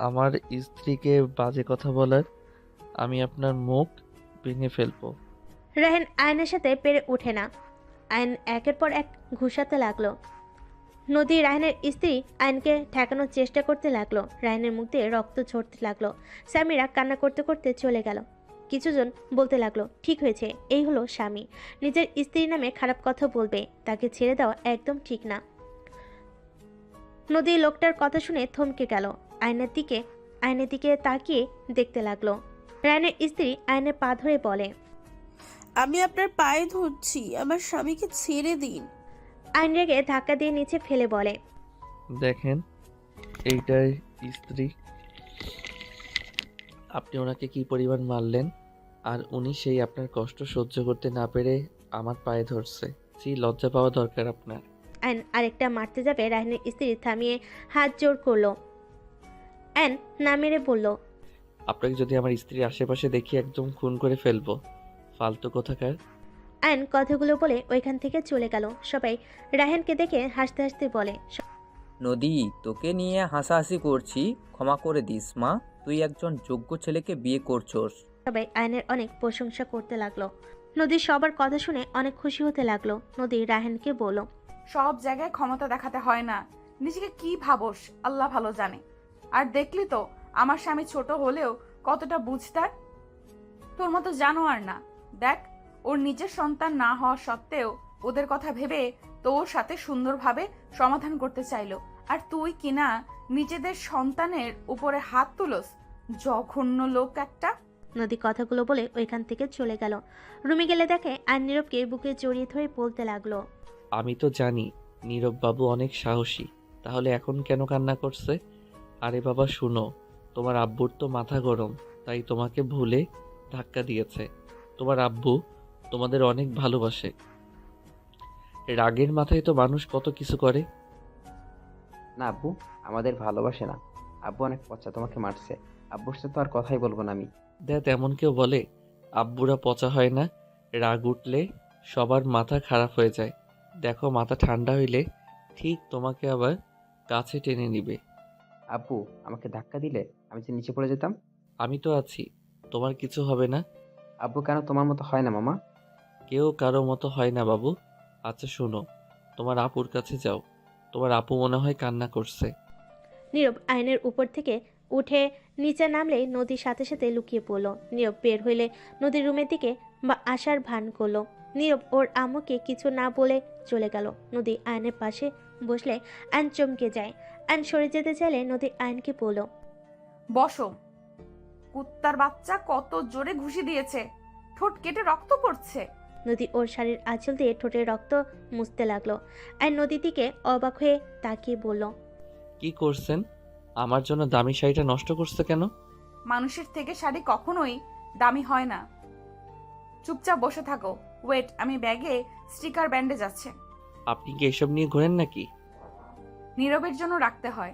আমার স্ত্রীকে বাজে কথা বলার? আমি আপনার মুখ ভেঙে ফেলবো।
রায়হান আয়নের সাথে পেরে ওঠে না। আয়ন একের পর এক ঘুষাতে লাগলো। নদী রায়হানের স্ত্রী আয়নকে ঠেকানোর চেষ্টা করতে লাগলো। রায়হানের মুখ দিয়ে রক্ত ঝরতে লাগলো। স্বামীরা কান্না করতে করতে চলে গেল। কিছুজন বলতে লাগলো, ঠিক হয়েছে, এই হলো স্বামী, নিজের স্ত্রীর নামে খারাপ কথা বলবে, তাকে ছেড়ে দেওয়া একদম ঠিক না। নদী লোকটার কথা শুনে থমকে গেল। আয়নের দিকে তাকিয়ে দেখতে লাগলো। রায়হানের স্ত্রী আয়নের পা ধরে বলে,
আমি আপনার পায়ে ধরছি, আমার স্বামীকে ছেড়ে দিন।
আয়ন রেগে ধাক্কা দিয়ে নিচে ফেলে বলে,
দেখেন, এইটাই স্ত্রী। আপনি ওনাকে কি পরিমাণ মারলেন, আর উনি সেই আপনার কষ্ট সহ্য করতে না পেরে আমার পায়ে ধরছে। লজ্জা পাওয়া দরকার আপনার।
আয়ন আরেকটা মারতে যাবে, রায়হানের স্ত্রী থামিয়ে হাত জোর করলো। আয়ন না মেরে বলল,
আপনাকে যদি আমার স্ত্রীর আশেপাশে দেখি একদম খুন করে ফেলবো, ফালতু কোথাকার।
আয়ন কথাগুলো বলে ওইখান থেকে চলে গেল। সবাই রায়হানকে দেখে হাসতে হাসতে বলে,
নদী, তোকে নিয়ে হাসাহাসি করছি, ক্ষমা করে দিস মা। তুই একজন যোগ্য ছেলেকে বিয়ে করছস।
সবাই আয়নের অনেক প্রশংসা করতে লাগলো। নদী সবার কথা শুনে অনেক খুশি হতে লাগলো। নদী রায়হানকে বলল,
সব জায়গায় ক্ষমতা দেখাতে হয় না, নিজেকে কি ভাবোস আল্লাহ ভালো জানে। আর দেখলি তো আমার স্বামী ছোট হলেও কতটা বুঝতার। তোর মতো জানোয়ার না। দেখ, ওর নিজের সন্তান না হওয়া সত্ত্বেও ওদের কথা ভেবে তোর সাথে সুন্দরভাবে সমাধান করতে চাইলো, আর তুই কিনা নিজেদের সন্তানের উপরে হাত তুলস। জঘন্য লোক একটা।
নদী কথাগুলো বলে ওইখান থেকে চলে গেল। রুমে গেলে দেখে আয়ন নীরবকে বুকে জড়িয়ে ধরে বলতে লাগলো,
আমি তো জানি নীরব বাবু অনেক সাহসী, তাহলে এখন কেন কান্না করছে? আরে বাবা শুনো, তোমার আব্বুর তো মাথা গরম, তাই তোমাকে ভুলে ধাক্কা দিয়েছে। তোমার আব্বু তোমাদের অনেক ভালোবাসে। রাগের মাথায় তো মানুষ কত কিছু করে।
না আব্বু, আমাদের ভালোবাসে না। আব্বু অনেক পচা, তোমাকে মারছে। আব্বুর সাথে তো আর কথাই বলবো না আমি।
দেখ, এমন কেউ বলে আব্বুরা পচা হয় না। রাগ উঠলে সবার মাথা খারাপ হয়ে যায়। দেখো, মাথা ঠান্ডা হইলে ঠিক তোমাকে আবার কাছে টেনে নিবে।
আব্বু আমাকে ধাক্কা দিলে আমি যে নিচে পড়ে যেতাম।
আমি তো আছি, তোমার কিছু হবে না।
আব্বু কেন তোমার মতো হয় না মামা?
কেউ কারো মতো হয় না বাবু। আচ্ছা শোনো, তোমার আপুর কাছে যাও। তোমার আপু মনে হয় কান্না করছে।
নীরব আয়নের উপর থেকে উঠে নিচে নামলে নদীর সাথে সাথে লুকিয়ে পড়লো। নীরব বের হইলে নদীর রুমের দিকে বা আসার ভান করলো। নীরব ওর আম্মুকে কিছু না বলে চলে গেল। নদী আয়নের পাশে বসলে আয়ন চমকে যায়। আয়ন সরে যেতে চাইলে নদী আয়নকে বলল,
বসো। কুত্তার বাচ্চা কত জোরে ঘুষি দিয়েছে, ঠোঁট কেটে রক্ত পড়ছে।
নদী ওর শাড়ির আঁচল দিয়ে ঠোঁটে রক্ত মুছতে লাগলো। আয়ন নদীর দিকে অবাক হয়ে তাকিয়ে বলল,
কি করছেন? আমার জন্য দামি শাড়িটা নষ্ট করছে কেন?
মানুষের থেকে শাড়ি কখনোই দামি হয় না। চুপচাপ বসে থাকো। ওয়েট, আমি ব্যাগে স্টিকার ব্যান্ডেজ আছে।
আপনি কি এসব নিয়ে ঘোরেন নাকি?
নীরবের জন্য রাখতে হয়।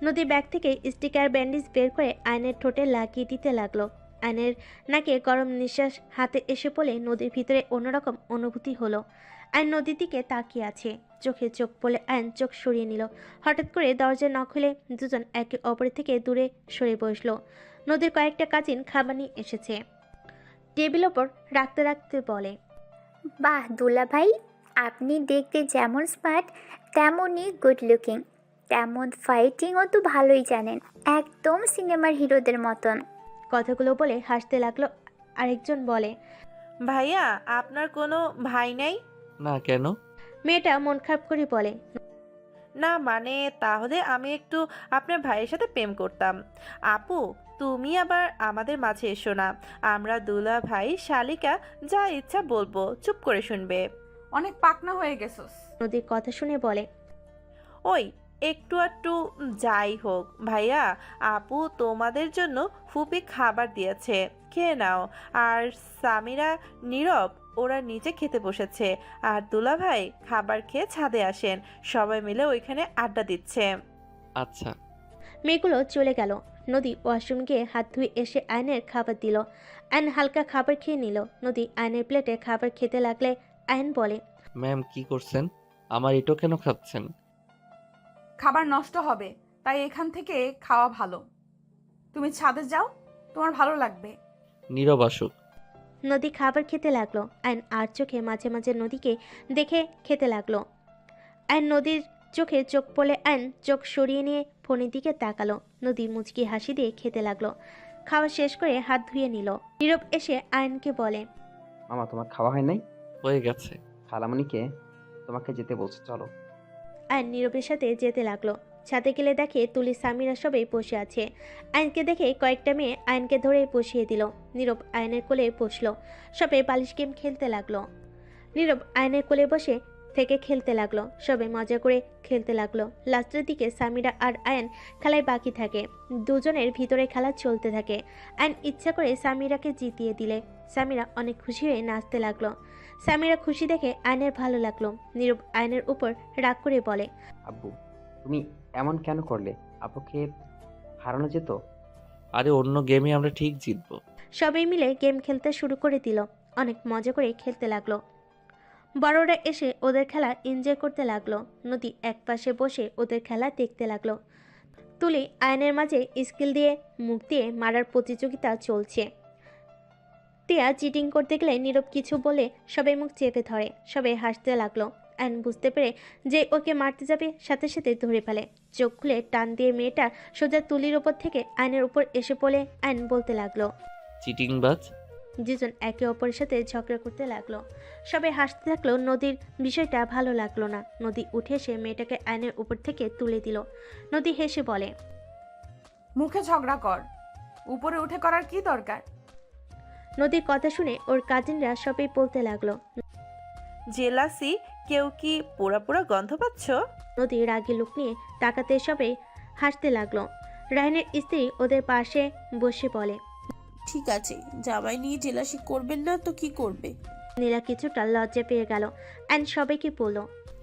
নদী ব্যাগ থেকে স্টিকার ব্যান্ডেজ বের করে আয়নের ঠোঁটে লাগিয়ে দিতে লাগলো। আয়নের নাকে গরম নিঃশ্বাস হাতে এসে পড়ে নদীর ভিতরে অন্যরকম অনুভূতি হলো। আয়ন নদীর দিকে তাকিয়ে আছে। চোখে চোখ পড়ে আয়ন চোখ সরিয়ে নিল। হঠাৎ করে দরজা নক হলে দুজন একে অপরের থেকে দূরে সরে বসলো। নদীর কয়েকটা কাজিন খাবার নিয়ে এসেছে। টেবিল ওপর রাখতে রাখতে বলে,
বাহ দুলা ভাই, আপনি দেখতে যেমন স্মার্ট তেমনই গুড লুকিং, তেমন ফাইটিংও তো ভালোই জানেন, একদম সিনেমার হিরোদের মতন।
কথাগুলো বলে হাসতে লাগলো। আরেকজন বলে,
ভাইয়া, আপনার কোনো ভাই নাই?
না, কেন?
মেয়েটা মন খারাপ করে বলে,
না মানে তাহলে আমি একটু আপনার ভাইয়ের সাথে প্রেম করতাম। আপু তুমি আবার আমাদের মাঝে এসো না, আমরা দুলা ভাই শালিকা যা ইচ্ছা বলবো চুপ করে শুনবে।
অনেক পাকনা হয়ে গেছস।
নদীর কথা শুনে বলে,
ওই একটু একটু যাই হোক ভাইয়া, আপু তোমাদের জন্য ফুপি খাবার দিয়েছে, খেয়ে নাও। আর সামিরা নীরব ওরা নিচে খেতে বসেছে, আর দুলা ভাই খাবার খেয়ে ছাদে আসেন, সবাই মিলে ওইখানে আড্ডা দিচ্ছে।
আচ্ছা।
মেয়েগুলো চলে গেল। নদী ওয়াশরুম গিয়ে হাত ধুয়ে এসে আয়নের খাবার দিল। আয়ন হালকা খাবার খেয়ে নিল। নদী আয়নের প্লেটে খাবার খেতে লাগলে আয়ন বলে,
ম্যাম কি করছেন? আমার এটো কেন খাচ্ছেন?
খাবার নষ্ট হবে, তাই এখান থেকে খাওয়া ভালো। তুমি ছাদে যাও, তোমার ভালো লাগবে।
নীরব আসুক।
নদী খাবার খেতে লাগলো। আয়ন আর চোখে মাঝে মাঝে নদীকে দেখে খেতে লাগলো। আয়ন নদীর চোখে চোখ পড়লে আয়ন চোখ সরিয়ে নিয়ে ফোনের দিকে তাকালো। নদী মুচকি হাসি দিয়ে খেতে লাগলো। খাওয়া শেষ করে হাত ধুয়ে নিল। নীরব এসে আয়নকে বলে,
মামা তোমার খাওয়া হয় নাই?
হয়ে গেছে।
খালামণিকে তোমাকে যেতে বলছে, চলো।
আয়ন নীরবের সাথে যেতে লাগলো। ছাদে গেলে দেখে তুলি সামিরা সবাই বসে আছে। আয়নকে দেখে কয়েকটা মেয়ে আয়নকে ধরে বসিয়ে দিল। নীরব আয়নের কোলে বসলো। সবাই বালিশ গেম খেলতে লাগলো। নীরব আয়নের কোলে বসে থেকে খেলতে লাগলো। সবাই মজা করে খেলতে লাগলো। লাস্টের দিকে সামিরা আর আয়ন খেলায় বাকি থাকে। দুজনের ভিতরে খেলা চলতে থাকে। আয়ন ইচ্ছা করে সামিরাকে জিতিয়ে দিলে সামিরা অনেক খুশি হয়ে নাচতে লাগলো। সামিরা খুশি দেখে আয়নের ভালো লাগলো। নীরব আয়নের উপর রাগ করে বলে,
আব্বু তুমি এমন কেন করলে? আপুকে হারানো যেত।
আরে অন্য গেমে আমরা ঠিক জিতবো।
সবাই মিলে গেম খেলতে শুরু করে দিল। অনেক মজা করে খেলতে লাগলো। বড়রা এসে ওদের খেলা এনজয় করতে লাগলো। নদী একপাশে বসে ওদের খেলা দেখতে লাগলো। তুলি আয়নের মাঝে স্কিল দিয়ে মুখ দিয়ে মারার প্রতিযোগিতা চলছে। টিয়া চিটিং করতে গেলে নীরব কিছু বলে সবাই মুখ চেপে ধরে। সবাই হাসতে লাগলো। আয়ন বুঝতে পেরে যে ওকে মারতে যাবে সাথে সাথে ধরে ফেলে। চোখ খুলে টান দিয়ে মেয়েটা সোজা তুলির ওপর থেকে আয়নের উপর এসে পড়ে আয়ন বলতে লাগলো,
চিটিংবাজ।
দুজন একে অপরের সাথে ঝগড়া করতে লাগলো। সবাই হাসতে থাকলো। নদীর বিষয়টা ভালো লাগলো না। নদী উঠে এসে মেয়েটাকে আয়নের উপর থেকে তুলে দিল। নদী হেসে বলে,
মুখে ঝগড়া কর, উপরে উঠে করার কি দরকার?
নদীর কথা শুনে ওর কাজিনরা সবাই বলতে লাগলো,
জেলাসি, কেউ কি পোড়া পোড়া গন্ধ পাচ্ছ?
নদী রাগী লোক নিয়ে তাকাতে সবাই হাসতে লাগলো। রায়নের স্ত্রী ওদের পাশে বসে বলে,
ঠিক আছে, জামাই নিয়ে জেলাসি করবেন না তো কি করবে?
নীলা কিছুটা লজ্জা পেয়ে গেল। অ্যান্ড সবাইকে বলল,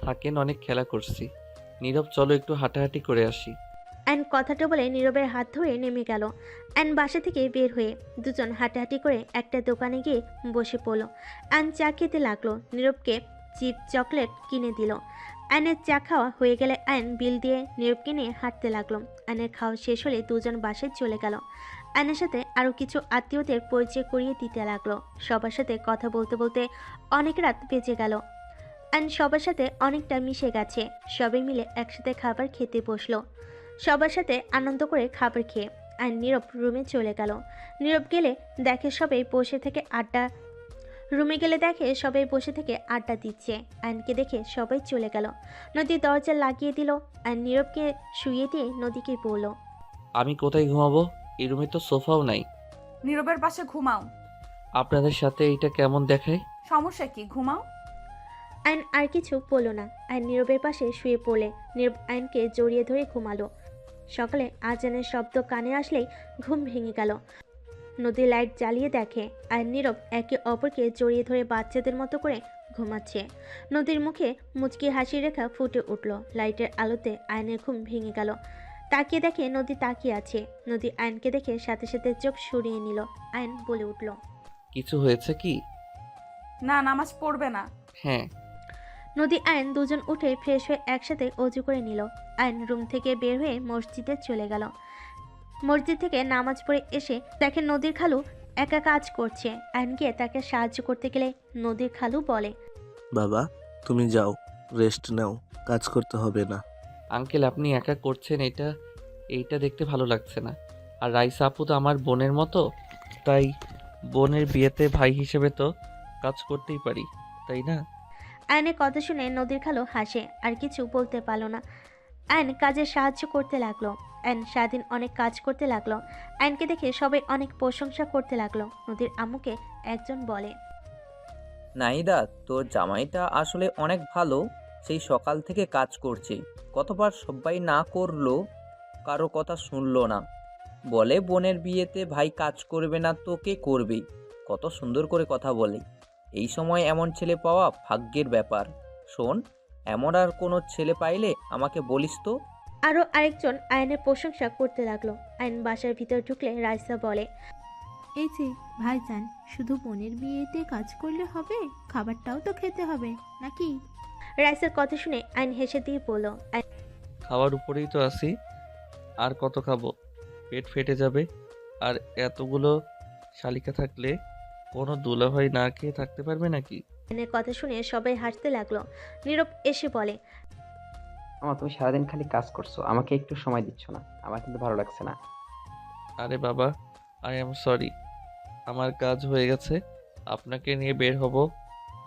থাকেন, অনেক খেলা করছি। নীরব চলো একটু হাঁটাহাঁটি করে আসি।
অ্যান্ড কথাটা বলে নীরবের হাত ধরে নেমে গেল। অ্যান্ড বাসা থেকে বের হয়ে দুজন হাঁটাহাঁটি করে একটা দোকানে গিয়ে বসে পড়ল। অ্যান্ড চা খেতে লাগলো। নীরবকে চিপ চকলেট কিনে দিল। অ্যানের চা খাওয়া হয়ে গেলে অ্যান বিল দিয়ে নীরবকে নিয়ে হাঁটতে লাগলো। অ্যানের খাওয়া শেষ হলে দুজন বাসায় চলে গেল। অ্যানের সাথে আরও কিছু আত্মীয়দের পরিচয় করিয়ে দিতে লাগলো। সবার সাথে কথা বলতে বলতে অনেক রাত বেজে গেল। অ্যান সবার সাথে অনেকটা মিশে গেছে। সবাই মিলে একসাথে খাবার খেতে বসলো। সবার সাথে আনন্দ করে খাবার খেয়ে আর নীরব রুমে চলে গেল। নীরব গেলে দেখে সবাই বসে থেকে আড্ডা দিচ্ছে। আয়নকে দেখে সবাই চলে গেল। নদী দরজা লাগিয়ে দিল আর নীরবকে শুইয়ে দিয়ে নদীকে বলল,
আমি কোথায় ঘুমাবো? এই রুমে তো সোফাও নাই।
নীরবের পাশে ঘুমাও।
আপনাদের সাথে এইটা কেমন দেখায়?
সমস্যা কি, ঘুমাও।
আয়ন আর কিছু বলল না। আয়ন নীরবের পাশে শুয়ে পড়লে নীরব আয়নকে জড়িয়ে ধরে ঘুমালো। সকালে আজানের শব্দ কানে আসলেই ঘুম ভেঙে গেল। নদী লাইট জ্বালিয়ে দেখে আর নীরব একে অপরকে জড়িয়ে ধরে বাচ্চাদের মতো করে ঘুমাচ্ছে। নদীর মুখে মুচকি হাসি রেখা ফুটে উঠল। লাইটের আলোতে আয়নের ঘুম ভেঙে গেল। তাকিয়ে দেখে নদী তাকিয়ে আছে। নদী আয়নকে দেখে সাথে সাথে চোখ সরিয়ে নিল। আয়ন বলে উঠল,
কিছু হয়েছে কি?
না, নামাজ পড়বে না।
হ্যাঁ।
নদী আয়ন দুজন উঠে ফ্রেশ হয়ে একসাথে অজু করে নিল। আয়ন রুম থেকে বের হয়ে মসজিদে চলে গেল। মসজিদ থেকে নামাজ পড়ে এসে দেখে নদীর খালু একা কাজ করছে। আয়ন গিয়ে তাকে সাহায্য করতে গেলে নদীর খালু বলে,
বাবা তুমি যাও, রেস্ট নাও, কাজ করতে হবে না।
আঙ্কেল আপনি একা করছেন, এইটা দেখতে ভালো লাগছে না। আর রাইসা আপু তো আমার বোনের মতো, তাই বোনের বিয়েতে ভাই হিসেবে তো কাজ করতেই পারি, তাই না?
আয়নের কথা শুনে নদীর খালু হাসে। আর কিছু বলতে পারল না। আয়ন কাজে সাহায্য করতে লাগলো। আয়ন সারাদিন অনেক কাজ করতে লাগলো। আয়নকে দেখে সবাই অনেক প্রশংসা করতে লাগলো। নদীর আম্মুকে একজন বলে,
নাহিদা, তোর জামাইটা আসলে অনেক ভালো। সেই সকাল থেকে কাজ করছে। কতবার সবাই না করলো, কারো কথা শুনলো না। বলে বোনের বিয়েতে ভাই কাজ করবে না তো কে করবে। কত সুন্দর করে কথা বলে। এই সময় এমন ছেলে পাওয়া ভাগ্যের ব্যাপার। শোন, এমন আর কোনো ছেলে পাইলে আমাকে বলিস তো।
আরও আরেকজন আয়নের প্রশংসা করতে লাগলো। আয়ন বাসার ভিতর ঢুকলে রাইসা বলে,
এই যে ভাইজান, শুধু বোনের বিয়েতে কাজ করলে হবে? খাবারটাও তো খেতে হবে নাকি?
রাইসার কথা শুনে আয়ন হেসে দিয়ে বলল,
খাওয়ার উপরেই তো আছি, আর কত খাবো? পেট ফেটে যাবে। আর এতগুলো শালিকা থাকলে কোনো দুলাভাই না খেয়ে থাকতে পারবে নাকি?
আয়নের কথা শুনে সবাই হাসতে লাগলো। নীরব এসে বলে,
মামা তুমি সারাদিন খালি কাজ করছো, আমাকে একটু সময় দিচ্ছ না, আমার কিন্তু ভালো লাগছে না।
আরে বাবা, আই এম সরি, আমার কাজ হয়ে গেছে। আপনাকে নিয়ে বের হব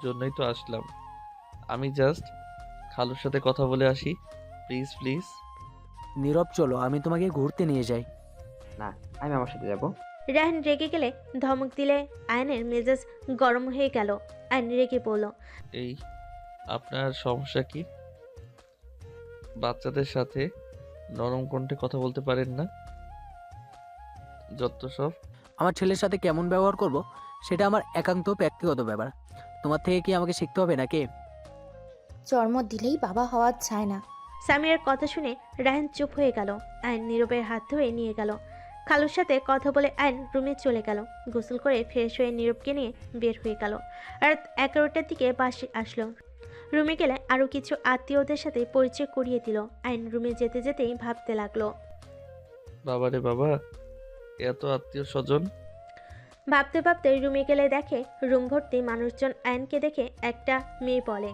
জন্যই তো আসলাম। আমি জাস্ট খালুর সাথে কথা বলে আসি, প্লিজ প্লিজ।
নীরব, চলো আমি তোমাকে ঘুরতে নিয়ে যাই।
না, আমি আমার সাথে যাব।
রায়হান রেগে গেলে ধমক দিলে আয়নের মেজাজ গরম হয়ে গেল। আয়ন রেগে বলল,
এই আপনার সমস্যা কি? বাচ্চাদের সাথে নরম কণ্ঠে কথা বলতে পারেন না? যত সব।
আমার ছেলের সাথে কেমন ব্যবহার করব সেটা আমার একান্ত ব্যক্তিগত ব্যাপার। তোমার থেকে কি আমাকে শিখতে হবে নাকি?
জন্ম দিলেই বাবা হওয়া যায় না।
সামিরার কথা শুনে রায়হান চুপ হয়ে গেল। আয়ন নীরবের হাত ধরে নিয়ে গেল। খালুর সাথে কথা বলে আয়ন রুমে চলে গেল। গোসল করে ফ্রেশ হয়ে নীরবকে নিয়ে বের হয়ে গেল। রাত 11টার দিকে বাসে আসলো। রুমে গেলে আরও কিছু আত্মীয়দের সাথে পরিচয় করিয়ে দিল। আয়ন রুমে যেতে যেতেই ভাবতে লাগলো,
বাবারে বাবা, এত আত্মীয় স্বজন।
ভাবতে ভাবতে রুমে গেলে দেখে রুম ভর্তি মানুষজন। আয়নকে দেখে একটা মেয়ে বলে,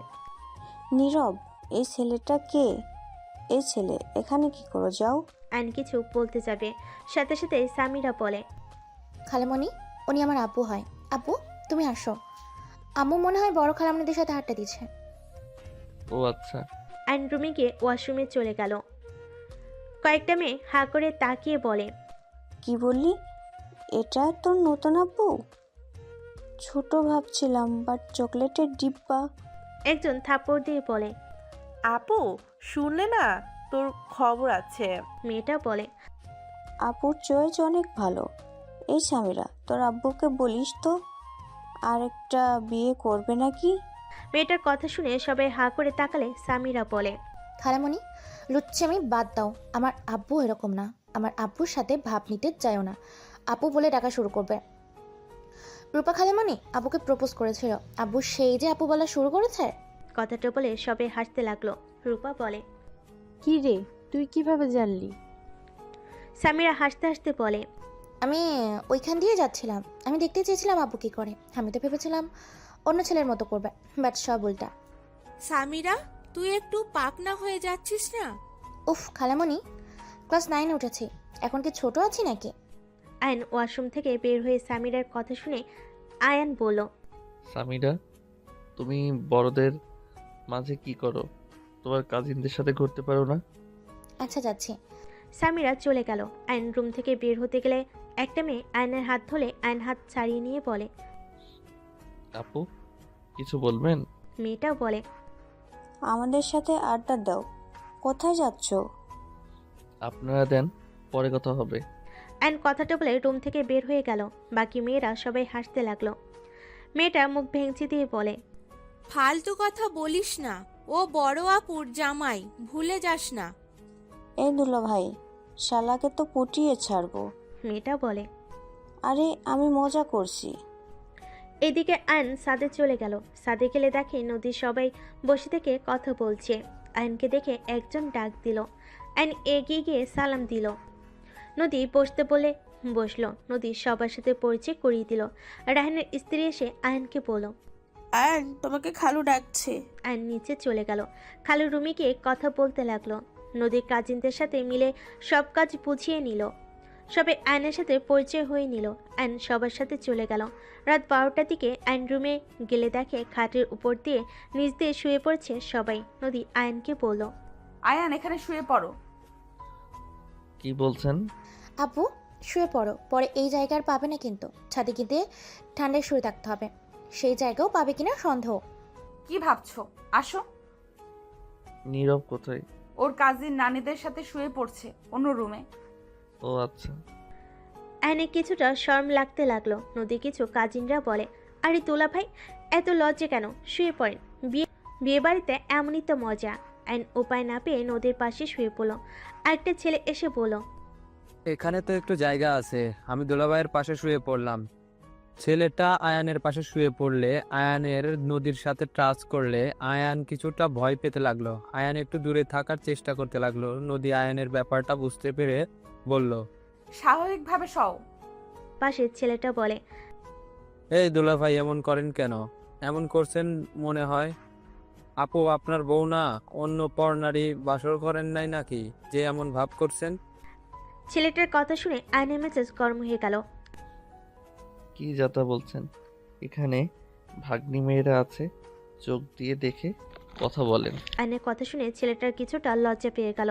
নীরব, এই ছেলেটা কে? এই ছেলে এখানে কি করো? যাও।
আয়ন কিছু বলতে যাবে, সাথে সাথে সামিরা বলে,
খালামণি, উনি আমার আব্বু হয়। আব্বু, তুমি আসো। আম্মু মনে হয় বড় খালামণিদের সাথে আড্ডা দিচ্ছে।
ও আচ্ছা।
আয়ন রুমে গিয়ে ওয়াশরুমে চলে গেল। কয়েকটা মেয়ে হা করে তাকিয়ে বলে,
কি বললি? এটা তোর নতুন আব্বু? ছোট ভাবছিলাম, বাট চকলেটের ডিব্বা।
একজন থাপ্পড় দিয়ে বলে,
আপু, শুনলে না, তোর খবর আছে।
মেয়েটা বলে,
আপুর চয়েস অনেক ভালো। এই সামিরা, তোর আব্বুকে বলিস তো আরেকটা বিয়ে করবে নাকি?
মেয়েটার কথা শুনে সবাই হা করে তাকালে সামিরা বলে,
খালামণি, লুচ্চামি বাদ দাও। আমার আব্বু এরকম না। আমার আব্বুর সাথে ভাব নিতে চাইও না। আপু বলে ডাকা শুরু করবে। রূপা খালামণি আব্বুকে প্রপোজ করেছিল। আব্বু সেই যে আপু বলা শুরু করেছে।
কথাটা বলে সবাই হাসতে লাগলো। রূপা বলে,
কি রে, তুই কিভাবে জানলি?
সামিরা হাসতে হাসতে বলে,
আমি ওইখান দিয়ে যাচ্ছিলাম। আমি দেখতে চেয়েছিলাম আব্বু কি করে। আমি তো ভেবেছিলাম অন্য ছেলের মতো করবে, বাট সব উল্টা।
সামিরা, তুই একটু পাকনা হয়ে যাচ্ছিস না?
উফ খালামণি, ক্লাস 9 উঠেছি, এখন কি ছোট আছি নাকি?
আয়ন ওয়াশরুম থেকে বের হয়ে সামিরার কথা শুনে আয়ান বলল,
সামিরা, তুমি বড়দের মাঝে কি করো? তোমার কাজিনদের সাথে ঘুরতে পারো না?
আচ্ছা, যাচ্ছি।
সামিরা চলে গেল। আয়ন রুম থেকে বের হতে গেলে একটা মেয়ে আয়নের হাত ধরে আয়ন হাত ছাড়িয়ে নিয়ে বলে,
আপু, কিছু বলবেন?
মেয়েটাও বলে,
আমাদের সাথে আড্ডা দাও। কোথায় যাচ্ছ?
আপনারা দেন, পরে কথা হবে।
আয়ন কথাটা বলে রুম থেকে বের হয়ে গেল। বাকি মেয়েরা সবাই হাসতে লাগলো। মেয়েটা মুখ ভেঙচি দিয়ে বলে,
ফালতু কথা বলিস না। ও বড় আপুর জামাই, ভুলে যাস না।
এই দুলা ভাই, শালাকে তো পটিয়ে ছাড়বো।
মেয়েটা বলে,
আরে আমি মজা করছি।
এদিকে আয়ন সাদে চলে গেল। সাদে গেলে দেখে নদীর সবাই বসে থেকে কথা বলছে। আয়নকে দেখে একজন ডাক দিল। আয়ন এগিয়ে গিয়ে সালাম দিল। নদী বসতে বলে বসলো। নদী সবার সাথে পরিচয় করিয়ে দিল। রায়হানের স্ত্রী এসে আয়নকে বলল,
আয়ন, তোমাকে খালু ডাকছে।
আয়ন নিচে চলে গেল। খালু রুমে গিয়ে কথা বলতে লাগলো। নদীর কাজিনদের সাথে মিলে সব কাজ বুঝিয়ে নিল। সবাই আয়নের সাথে পরিচয় হয়ে নিল। আয়ন সবার সাথে চলে গেল। রাত 12টার দিকে আয়ন রুমে গেলে দেখে খাটের উপর দিয়ে নিচ দিয়ে শুয়ে পড়ছে সবাই। নদী আয়নকে বলল,
আয়ান এখানে শুয়ে পড়ো।
কি বলছেন?
আপু শুয়ে পড়ো, পরে এই জায়গার পাবে না কিন্তু, ছাদে গিয়ে ঠান্ডায় শুয়ে থাকতে হবে, সেই জায়গাও পাবে কিনা সন্দেহ।
কি ভাবছো? আসো।
নীরব কোথায়?
ওর কাজিন নানিদের সাথে শুয়ে পড়ছে অন্য রুমে।
ও আচ্ছা।
আয়নে কিছুটা শরম লাগতে লাগলো। নদী কিছু কাজিনরা বলে, আরে তোলা ভাই এত লজ্জা কেন, শুয়ে পড়েন, বিয়ে বাড়িতে এমনই তো মজা। আইন উপায় না পেয়ে নদীর পাশে শুয়ে পড়লো। আরেকটা ছেলে এসে বলল,
এখানে তো একটু জায়গা আছে, আমি দুলাভাইয়ের পাশে শুয়ে পড়লাম। ছেলেটা আয়ানের পাশে শুয়ে পড়লে, আয়ানের নদীর সাথে টাচ করলে আয়ান কিছুটা ভয় পেতে লাগলো। আয়ান একটু দূরে থাকার চেষ্টা করতে লাগলো। নদী আয়ানের ব্যাপারটা বুঝতে পেরে বলল,
স্বাভাবিকভাবে সও।
পাশের ছেলেটা বলে,
এই দুলাভাই এমন করেন কেন? এমন করছেন মনে হয়। আপু আপনার বউ না, অন্য পরনারী বাসর করেন নাই নাকি যে এমন ভাব করছেন?
ছেলেটার কথা শুনে আয়নের মেজাজ গরম হয়ে গেল।
কি যাতা বলছেন? এখানে ভাগ্নি মেয়েরা আছে, চোখ দিয়ে দেখে কথা বলেন।
আয়নের কথা শুনে ছেলেটার কিছুটা লজ্জা পেয়ে গেল।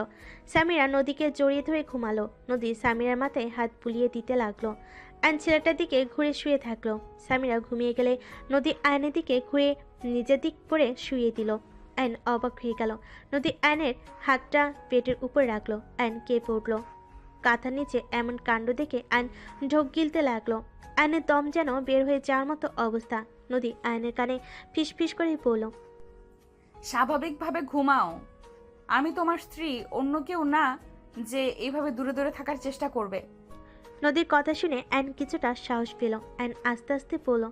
সামিরা নদীকে জড়িয়ে ধরে ঘুমালো। নদী সামিরার মাথায় হাত বুলিয়ে দিতে লাগলো। আয়ন ছেলেটার দিকে ঘুরে শুয়ে থাকলো। সামিরা ঘুমিয়ে গেলে নদী আয়নের দিকে ঘুরে নিজের দিক করে শুয়ে দিল। আয়ন অবাক হয়ে গেল। নদী আয়নের হাতটা পেটের উপর রাখলো। আয়ন কেঁপে উঠল। কাঁথার নিচে এমন কাণ্ড দেখে আয়ন ঢোক গিলতে লাগলো। আয়নের দম যেন বের হয়ে যাওয়ার মতো অবস্থা। নদী আয়নের কানে ফিসফিস করে বলল,
স্বাভাবিকভাবে ঘুমাও। আমি তোমার স্ত্রী, অন্য কেউ না যে এইভাবে দূরে দূরে থাকার চেষ্টা করবে।
নদীর কথা শুনে আয়ন কিছুটা সাহস পেল। আয়ন আস্তে আস্তে বলল,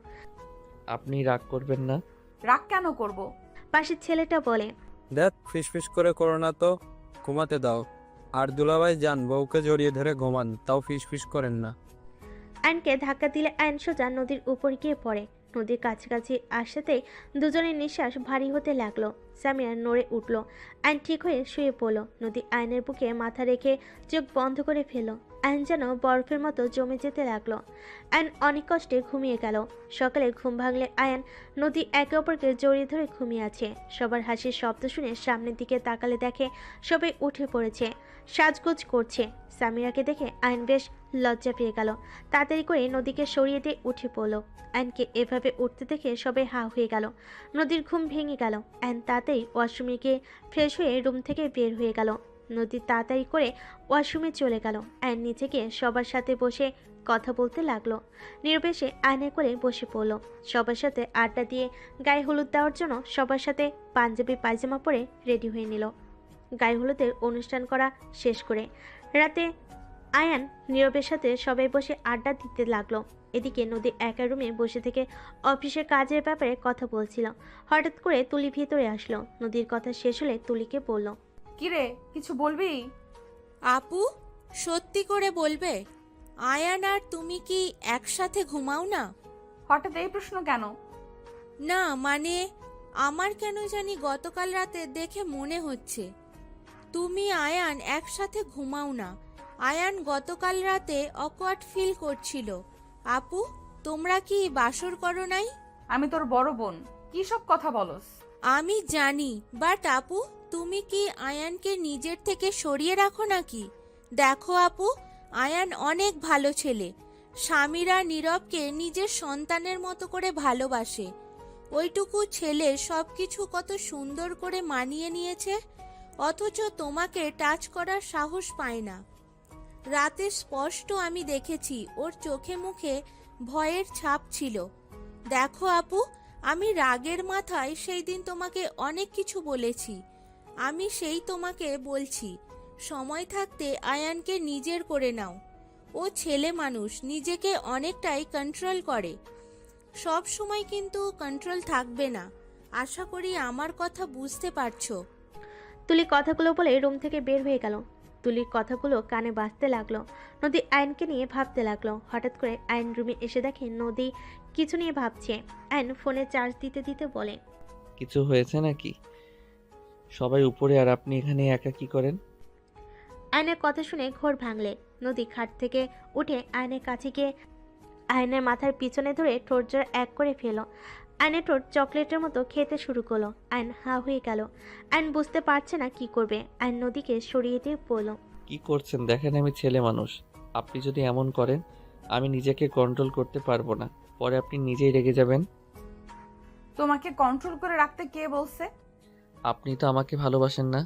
আপনি রাগ করবেন না?
রাগ কেন করব?
পাশের ছেলেটা বলে,
দেখ ফিসফিস করে করো না তো, ঘুমাতে দাও। আর দুলাভাই যান, বউকে জড়িয়ে ধরে ঘুমান, তাও ফিসফিস করেন না।
আয়নকে ধাক্কা দিলে আয়ন সোজা নদীর উপর গিয়ে পড়ে। নদীর কাছাকাছি আসতেই দুজনের নিঃশ্বাস ভারী হতে লাগলো। সামিরা নড়ে উঠল। আয়ন ঠিক হয়ে শুয়ে পড়ল। নদী আয়নের বুকে মাথা রেখে চোখ বন্ধ করে ফেলল। আয়ন যেন বরফের মতো জমে যেতে লাগলো। আয়ন অনেক কষ্টে ঘুমিয়ে গেল। সকালে ঘুম ভাঙলে আয়ন নদী একে অপরকে জড়িয়ে ধরে ঘুমিয়ে আছে। সবার হাসির শব্দ শুনে সামনের দিকে তাকালে দেখে সবাই উঠে পড়েছে, সাজগোজ করছে। সামিরাকে দেখে আয়ন বেশ লজ্জা পেয়ে গেল। তাড়াতাড়ি করে নদীকে সরিয়ে দিয়ে উঠে পড়ল। আয়নকে এভাবে উঠতে দেখে সবাই হা হয়ে গেল। নদীর ঘুম ভেঙে গেল। আয়ন তাড়াতাড়ি ওয়াশরুমে গিয়ে ফ্রেশ হয়ে রুম থেকে বের হয়ে গেল। নদী তাড়াতাড়ি করে ওয়াশরুমে চলে গেল। আয়ন নিচে গিয়ে সবার সাথে বসে কথা বলতে লাগলো। নির্বেশে আয়নে করে বসে পড়ল। সবার সাথে আড্ডা দিয়ে গায়ে হলুদ দেওয়ার জন্য সবার সাথে পাঞ্জাবি পায়জামা পরে রেডি হয়ে নিল। গায়ে হলুদের অনুষ্ঠান করা শেষ করে রাতে আয়ান নীরবের সাথে সবাই বসে আড্ডা দিতে লাগলো। এদিকে নদী একা রুমে বসে থেকে অফিসের কাজের ব্যাপারে কথা বলছিল। হঠাৎ করে তুলি ভিতরে আসলো। নদীর কথা শেষ হলে তুলিকে বলল,
কিরে, কিছু বলবি?
আপু সত্যি করে বলবে, আয়ান আর তুমি কি একসাথে ঘুমাও না?
হঠাৎ এই প্রশ্ন কেন?
না মানে আমার কেন জানি গতকাল রাতে দেখে মনে হচ্ছে তুমি আয়ান একসাথে ঘুমাও না। আয়ান গতকাল রাতে অকওয়ার্ড ফিল করছিল। আপু তোমরা কি বাসর করো নাই?
আমি তোর বড় বোন, কি সব কথা বলস?
আমি জানি, বাট আপু তুমি কি আয়ানকে নিজের থেকে সরিয়ে রাখো নাকি? দেখো আপু, আয়ান অনেক ভালো ছেলে। স্বামীরা নীরবকে নিজের সন্তানের মতো করে ভালোবাসে। ওইটুকু ছেলে সবকিছু কত সুন্দর করে মানিয়ে নিয়েছে, অথচ তোমাকে টাচ করার সাহস পায় না। রাতে স্পষ্ট আমি দেখেছি ওর চোখে মুখে ভয়ের ছাপ ছিল। দেখো আপু, আমি রাগের মাথায় সেই দিন তোমাকে অনেক কিছু বলেছি। আমি সেই তোমাকে বলছি, সময় থাকতে আয়ানকে নিজের করে নাও। ও ছেলে মানুষ, নিজেকে অনেকটাই কন্ট্রোল করে। সব সময় কিন্তু কন্ট্রোল থাকবে না। আশা করি আমার কথা বুঝতে পারছো।
তুলি কথাগুলো বলে রুম থেকে বের হয়ে গেল। তুলির কথাগুলো কানে বাজতে লাগলো। নদী আয়নকে নিয়ে ভাবতে লাগলো। হঠাৎ করে আয়ন রুমে এসে দেখে নদী কিছু নিয়ে ভাবছে। আয়ন ফোনে চার্জ দিতে দিতে বলে,
কিছু হয়েছে নাকি? সবাই উপরে আর আপনি এখানে একা কি করেন?
আয়নের কথা শুনে ঘোর ভাঙলে। নদী খাট থেকে উঠে আয়নের কাছে গিয়ে আয়নের মাথার পিছনে ধরে ঠোঁট জোড়া এক করে ফেল। আয়নের ঠোঁট চকলেটের মতো খেতে শুরু করলো। আয়ন হা হয়ে গেল। আয়ন বুঝতে পারছে না কি করবে। আয়ন নদীকে সরিয়ে দিয়ে বলল,
কি করছেন দেখেন, আমি ছেলে মানুষ। আপনি যদি এমন করেন আমি নিজেকে কন্ট্রোল করতে পারবো না, পরে আপনি নিজেই রেগে যাবেন।
তোমাকে কন্ট্রোল করে রাখতে কে বলছে?
আপনি তো আমাকে ভালোবাসেন না,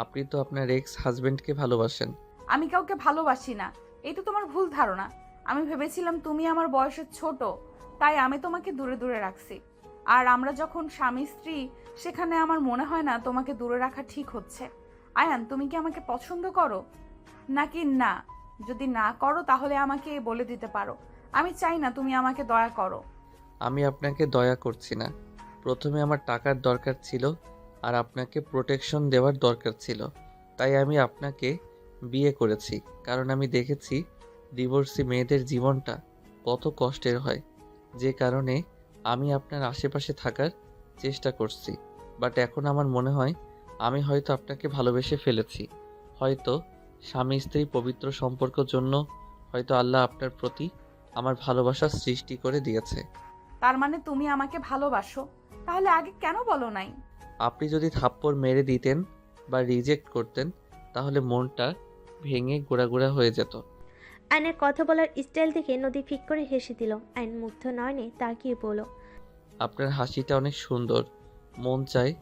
আপনি তো আপনার এক্স হাজবেন্ডকে ভালোবাসেন।
আমি কাউকে ভালোবাসি না, এই তো তোমার ভুল ধারণা। আমি ভেবেছিলাম তুমি আমার বয়সে ছোট, তাই আমি তোমাকে দূরে দূরে রাখছি। আর আমরা যখন স্বামী স্ত্রী, সেখানে আমার মনে হয় না তোমাকে দূরে রাখা ঠিক হচ্ছে। আয়ান, তুমি কি আমাকে পছন্দ করো নাকি না? যদি না করো তাহলে আমাকে বলে দিতে পারো। আমি চাই না তুমি আমাকে দয়া করো।
আমি আপনাকে দয়া করছি না। প্রথমে আমার টাকার দরকার ছিল আর আপনাকে প্রোটেকশন দেওয়ার দরকার ছিল, তাই আমি আপনাকে বিয়ে করেছি। কারণ আমি দেখেছি ডিভোর্সি মেয়েদের জীবনটা কত কষ্টের হয়, যে কারণে আমি আপনার আশেপাশে থাকার চেষ্টা করছি। বাট এখন আমার মনে হয় আমি হয়তো আপনাকে ভালোবেসে ফেলেছি। হয়তো স্বামী স্ত্রী পবিত্র সম্পর্কের জন্য হয়তো আল্লাহ আপনার প্রতি আমার ভালোবাসা সৃষ্টি করে দিয়েছে।
তার মানে তুমি আমাকে ভালোবাসো, তাহলে আগে কেন বলো নাই?
আপনি যদি থাপ্পড় মেরে দিতেন বা রিজেক্ট করতেন তাহলে মনটা ভেঙে গোড়াগোড়া হয়ে যেত।
আয়নের কথা বলার স্টাইল দেখে নদী ফিক করে হেসে দিল। আয়ন মুগ্ধ নয়নে তাকিয়ে বলল,
আপনার হাসিটা অনেক সুন্দর, মন চায়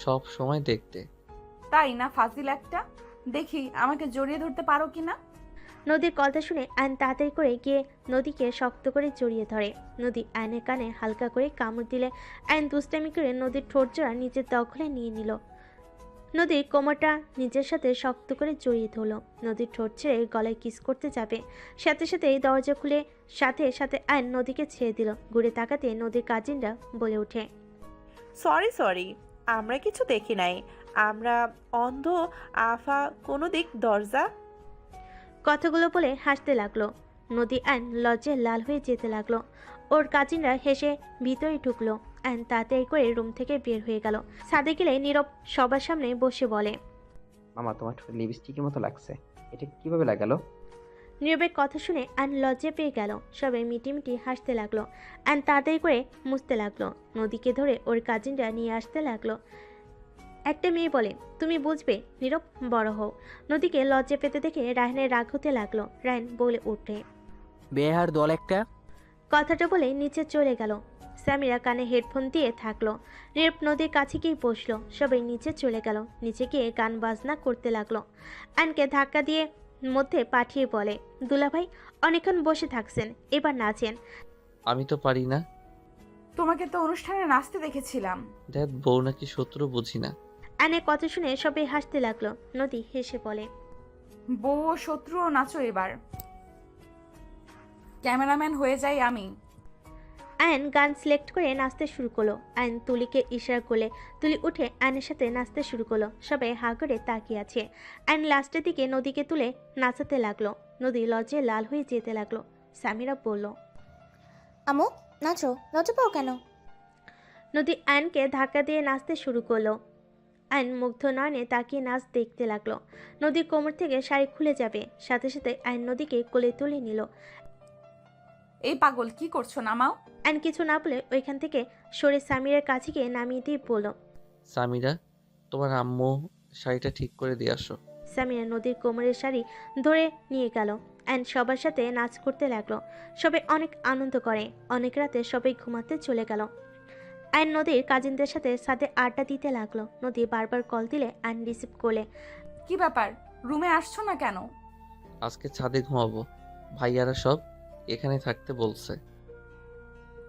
সব সময় দেখতে।
তাই না ফাজিল একটা? দেখি আমাকে জড়িয়ে ধরতে পারো কিনা।
নদীর কথা শুনে আয়ন তাড়াতাড়ি করে গিয়ে নদীকে শক্ত করে জড়িয়ে ধরে। নদী আয়নের কানে হালকা করে কামড় দিলে আয়ন দুষ্টামি করে নদীর ঠোঁট জোড়া নিজের দখলে নিয়ে নিল। নদীর কোমরটা নিজের সাথে শক্ত করে জড়িয়ে ধরল। নদীর ঠোঁট ছেড়ে গলায় কিস করতে যাবে, সাথে সাথে দরজা খুলে সাথে সাথে আয়ন নদীকে ছেড়ে দিল। ঘুরে তাকাতে নদীর কাজিনরা বলে ওঠে,
সরি, আমরা কিছু দেখি নাই, আমরা অন্ধ। আফা কোনো দিক দরজা।
কথাগুলো বলে হাসতে লাগলো। নদী আয়ন লজ্জায় লাল হয়ে যেতে লাগলো। ওর কাজিনরা হেসে ভিতরে ঢুকলো। আয়ন তাড়াতাড়ি করে রুম থেকে বের হয়ে গেল। ছাদে গেলে নীরব সবার সামনে বসে বলে,
মামা তোমার ঠোঁটে লিপস্টিকের মতো লাগছে, এটা কিভাবে লাগালো?
নীরবের কথা শুনে আয়ন লজ্জা পেয়ে গেল। সবাই মিটিমিটি হাসতে লাগলো। আয়ন তাড়াতাড়ি করে মুছতে লাগলো। নদীকে ধরে ওর কাজিনরা নিয়ে আসতে লাগলো। একটা মেয়ে বলে, তুমি বুঝবে, নীরব বড় হও। নদীকে লজ্জা পেতে দেখে রায়হানের রাগ হতে লাগলো। রায়হান বলে ওঠে,
বেহার দল একটা।
কথাটা বলে নিচে চলে গেল। সামিরা কানে হেডফোন দিয়ে থাকলো। নীরব নদীর কাছে গিয়ে বসলো। সবাই নিচে চলে গেল। নিচে গিয়ে গান বাজনা করতে লাগলো। আয়নকে ধাক্কা দিয়ে মধ্যে পাঠিয়ে বলে, দুলাভাই অনেকক্ষণ বসে থাকছেন, এবার নাচেন।
আমি তো পারি না।
তোমাকে তো অনুষ্ঠানে নাচতে দেখেছিলাম।
দেখ, বউ নাকি শত্রু বুঝি না।
আয়নের কথা শুনে সবাই হাসতে লাগলো। নদী হেসে বলে,
বউ ও শত্রুও নাচো এবার। ক্যামেরাম্যান হয়ে যাই আমি।
আয়ন গান সিলেক্ট করে নাচতে শুরু করলো। আয়ন তুলিকে ইশারা করলে তুলি উঠে আয়নের সাথে নাচতে শুরু করলো। সবাই হা করে তাকিয়ে আছে। আয়ন লাস্টের দিকে নদীকে তুলে নাচাতে লাগলো। নদী লজ্জায় লাল হয়ে যেতে লাগলো। সামিরা বলল,
আমু নাচো, লজ্জা পাও কেন?
নদী আয়নকে ধাক্কা দিয়ে নাচতে শুরু করলো। আয়ন মুগ্ধ নয়নে তাকিয়ে নাচ দেখতে লাগলো। নদীর কোমর থেকে শাড়ি খুলে যাবে, সাথে সাথে আয়ন নদীকে কোলে তুলে নিল।
এই পাগল কি করছো, নামাও।
আয়ন কিছু না বলে ওইখান থেকে সরে সামিরার কাছে গিয়ে নামিয়ে দিয়ে বলল,
সামিরা, তোমার আম্মু শাড়িটা ঠিক করে দিয়ে আসো।
সামিরা নদীর কোমরের শাড়ি ধরে নিয়ে গেল। আয়ন সবার সাথে নাচ করতে লাগলো। সবাই অনেক আনন্দ করে। অনেক রাতে সবাই ঘুমাতে চলে গেল। আয়ন নদীর কাজিনদের সাথে সাথে আড্ডা দিতে লাগলো। নদী বারবার কল দিলে আয়ন রিসিভ করলে।
কি ব্যাপার, রুমে আসছো না কেন?
আজকে ছাদে ঘুমাবো, ভাইয়ারা সব এখানে থাকতে বলছে।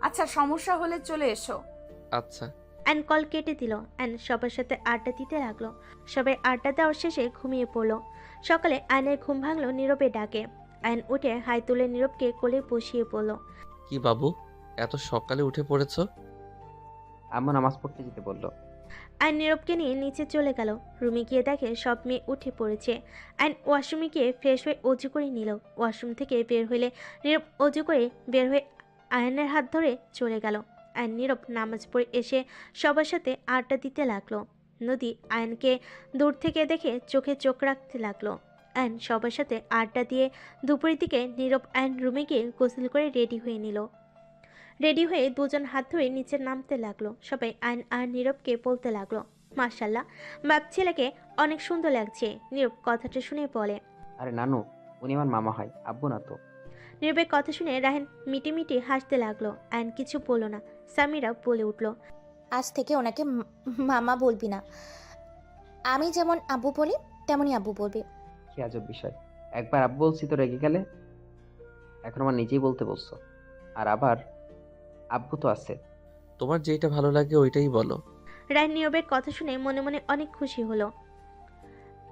আচ্ছা, সমস্যা হলে চলে এসো।
আচ্ছা।
আয়ন কল কেটে দিল। আয়ন সবার সাথে আড্ডা দিতে লাগলো। সবাই আড্ডা দেওয়ার শেষে ঘুমিয়ে পড়লো। সকালে আয়নের ঘুম ভাঙলো নীরবে ডাকে। আয়ন উঠে হাই তুলে নীরবকে কোলে বসিয়ে পড়ল।
কি বাবু, এত সকালে উঠে পড়েছো?
আম্মু নামাজ পড়তে যেতে বললো।
আয়ন নীরবকে নিয়ে নিচে চলে গেল। রুমে গিয়ে দেখে সব মেয়ে উঠে পড়েছে। আয়ন ওয়াশরুমে গিয়ে ফ্রেশ হয়ে অজু করে নিল। ওয়াশরুম থেকে বের হলে নীরব অজু করে বের হয়ে আয়নের হাত ধরে চলে গেল। আয়ন নীরব নামাজ পড়ে এসে সবার সাথে আড্ডা দিতে লাগলো। নদী আয়নকে দূর থেকে দেখে চোখে চোখ রাখতে লাগলো। আয়ন সবার সাথে আড্ডা দিয়ে দুপুরের দিকে নীরব আয়ন রুমে গিয়ে গোসল করে রেডি হয়ে নিল। রেডি হয়ে দুজন হাত ধরে নিচে নামতে লাগলো। সবাই আইন আর নীরবকে বলতে লাগলো, মাশাল্লাহ, বাপ ছেলেকে অনেক সুন্দর লাগছে। নীরব কথাটা শুনে বলে,
আরে নানু, উনি আমার মামা হয়, আব্বু না তো।
নীরবের কথা শুনে রাহেন মিটি মিটি হাসতে লাগলো। আইন কিছু বলল না। সামিরা বলে উঠল,
আজ থেকে ওনাকে মামা বলবি না। আমি যেমন আব্বু বলি তেমনই আব্বু বলবি।
কি আজব বিষয়, একবার আব্বু বলছি তো রেগে গেলে, এখন আমার নিজেই বলতে বলছো। আর আবার আব্বু তো আছে।
তোমার যেটা ভালো লাগে ওইটাই বলো।
রাহেন নীরবের কথা শুনে মনে মনে অনেক খুশি হলো।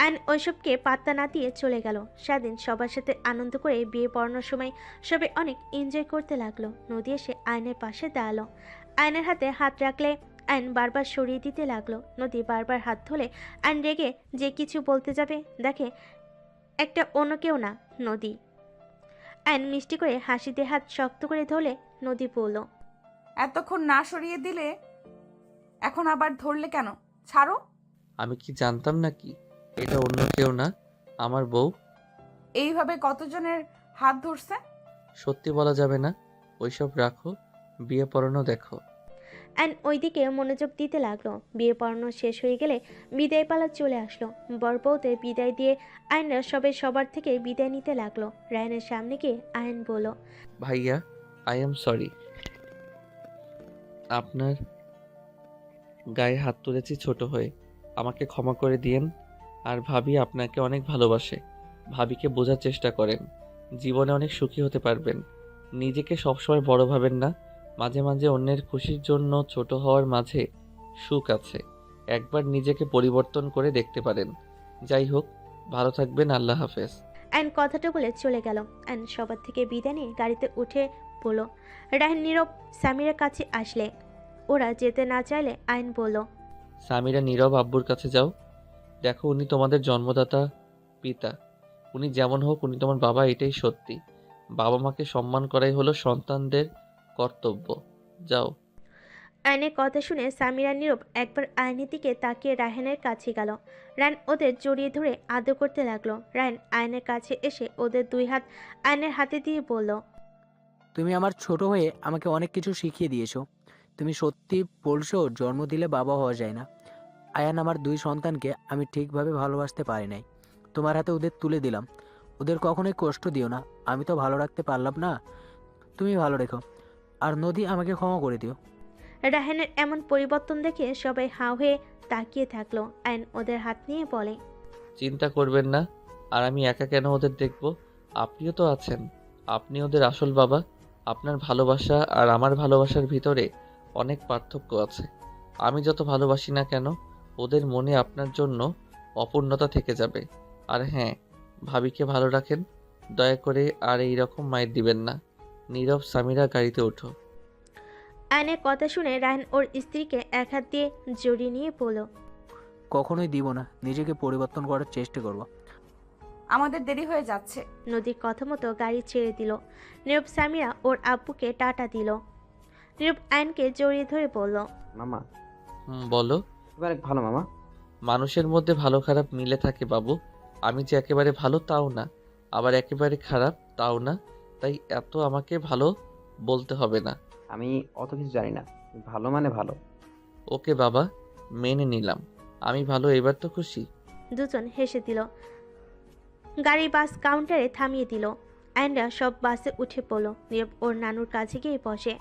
আইন ওইসবকে পাত্তা না দিয়ে চলে গেল। সেদিন সবার সাথে আনন্দ করে বিয়ে পড়ানোর সময় সবাই অনেক এনজয় করতে লাগলো। নদী এসে আয়নের পাশে দাঁড়ালো। আয়নের হাতে হাত রাখলে আইন বারবার সরিয়ে দিতে লাগলো। নদী বারবার হাত ধরে আইন রেগে যে কিছু বলতে যাবে, দেখে একটা অন্য কেউ না, নদী। আইন মিষ্টি করে হাসিতে হাত শক্ত করে ধরলে নদী বলল,
এতক্ষণ না সরিয়ে দিলে এখন আবার ধরলে কেন? ছাড়ো।
আমি কি জানতাম নাকি এটা অন্য কেউ না, আমার বউ?
এইভাবে কতজনের হাত ধরছে?
সত্যি বলা যাবে না, ওইসব রাখো, বিয়ে পড়ানো দেখো।
অ্যান ওইদিকে মনোযোগ দিতে লাগলো। বিয়ে পড়ানো শেষ হয়ে গেলে বিদায় পালা চলে আসলো। বরবউদের বিদায় দিয়ে আয়নরা সবাই সবার থেকে বিদায় নিতে লাগলো। রায়নের সামনে গিয়ে আয়ন বলল,
ভাইয়া, আই এম সরি, আপনার গায়ে হাত তুলেছি ছোট হয়ে, আমাকে ক্ষমা করে দিয়েন। আর ভাবি আপনাকে অনেক ভালোবাসে, ভাবিকে বোঝার চেষ্টা করেন, জীবনে অনেক সুখী হতে পারবেন। নিজেকে সবসময় বড় ভাবেন না, মাঝে মাঝে অন্যের খুশির জন্য ছোট হওয়ার মাঝে সুখ আছে, একবার নিজেকে পরিবর্তন করে দেখতে পারেন। যাই হোক, ভালো থাকবেন, আল্লাহ হাফেজ।
অ্যান কথাটা বলে চলে গেল। অ্যান সবার থেকে বিদায় নিয়ে গাড়িতে উঠে বলল, রায়ন নীরব সামিরের কাছে আসলে ওরা যেতে না চাইলে আইন বলল,
সামিরা নীরব আব্বুর কাছে যাও, দেখো উনি তোমাদের জন্মদাতা পিতা, উনি যেমন হোক উনি তোমার বাবা, এটাই সত্যি। বাবা মাকে সম্মান করাই হলো সন্তানদের কর্তব্য, যাও।
আয়নের কথা শুনে সামিরা নীরব একবার আয়নের দিকে তাকিয়ে রায়হানের কাছে গেল। রায়ন ওদের জড়িয়ে ধরে আদর করতে লাগলো। রায়ন আয়নের কাছে এসে ওদের দুই হাত আয়নের হাতে দিয়ে বলল,
তুমি আমার ছোট হয়ে আমাকে অনেক কিছু শিখিয়ে দিয়েছো। তুমি সত্যি বলছো, জন্ম দিলে বাবা হওয়া যায় না। আয়ান আমার দুই সন্তানকে আমি ঠিকভাবে ভালোবাসতে পারি নাই। তোমার হাতে ওদের তুলে দিলাম, ওদের কখনোই কষ্ট দিও না। আমি তো ভালো রাখতে পারলাম না, তুমি ভালো রেখো। আর নদী, আমাকে ক্ষমা করে দিও।
রায়হানের এমন পরিবর্তন দেখে সবাই হাঁ হয়ে তাকিয়ে থাকলো। আয়ন ওদের হাত নিয়ে বলে,
চিন্তা করবেন না, আর আমি একা কেন ওদের দেখব, আপনিও তো আছেন, আপনি ওদের আসল বাবা। আপনার ভালোবাসা আর আমার ভালোবাসার ভিতরে অনেক পার্থক্য আছে। আমি যত ভালোবাসি না কেন, ওদের মনে আপনার জন্য অপূর্ণতা থেকে যাবে। আর হ্যাঁ, ভাবিকে ভালো রাখেন, দয়া করে আর এই রকম মায়ের দিবেন না। নীরব, সামিরা, গাড়িতে ওঠো।
আয়নের কথা শুনে রায়হান ওর স্ত্রীকে এক হাত দিয়ে জড়িয়ে নিয়ে বলল,
কখনোই দিব না, নিজেকে পরিবর্তন করার চেষ্টা করব।
আমাদের দেরি হয়ে যাচ্ছে।
নদীর কথা মতো গাড়ি ছেড়ে দিল। নীরব সামিরা ওর আব্বুকে টাটা দিল। নীরব আয়নকে জড়িয়ে ধরে বলল,
মামা।
বলো।
তুমি অনেক ভালো মামা।
মানুষের মধ্যে ভালো খারাপ মিলে থাকে বাবু। আমি যে একেবারে ভালো তাও না, আবার একেবারে খারাপ তাও না, তাই এত আমাকে ভালো বলতে হবে না।
আমি অত কিছু জানি না, ভালো মানে ভালো।
ওকে বাবা, মেনে নিলাম, আমি ভালো, এবার তো খুশি।
দুজন হেসে দিল। গাড়ি বাস কাউন্টারে থামিয়ে দিল। আয়নরা সব বাসে উঠে পড়ল। নীরব ওর নানুর কাছে গিয়ে বসে।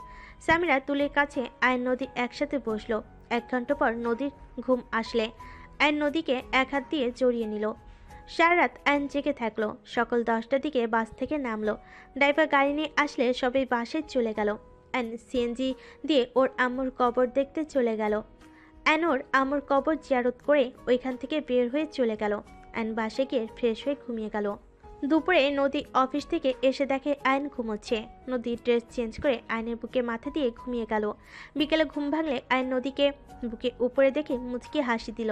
সামিরা তুলের কাছে আয়ন নদী একসাথে বসলো। 1 ঘন্টা পর নদীর ঘুম আসলে আয়ন নদীকে এক হাত দিয়ে জড়িয়ে নিল। সারা রাত আয়ন জেগে থাকলো। সকাল 10টার দিকে বাস থেকে নামলো। ড্রাইভার গাড়ি নিয়ে আসলে সবাই বাসে চলে গেল। আয়ন সিএনজি দিয়ে ওর আম্মুর কবর দেখতে চলে গেল। আয়ন ওর আম্মুর কবর জিয়ারত করে ওইখান থেকে বের হয়ে চলে গেল। আয়ন বাসে গিয়ে ফ্রেশ হয়ে ঘুমিয়ে গেল। দুপুরে নদী অফিস থেকে এসে দেখে আয়ন ঘুমোচ্ছে। নদী ড্রেস চেঞ্জ করে আয়নের বুকে মাথা দিয়ে ঘুমিয়ে গেল। বিকেলে ঘুম ভাঙলে আয়ন নদীকে বুকে উপরে দেখে মুচকি হাসি দিল।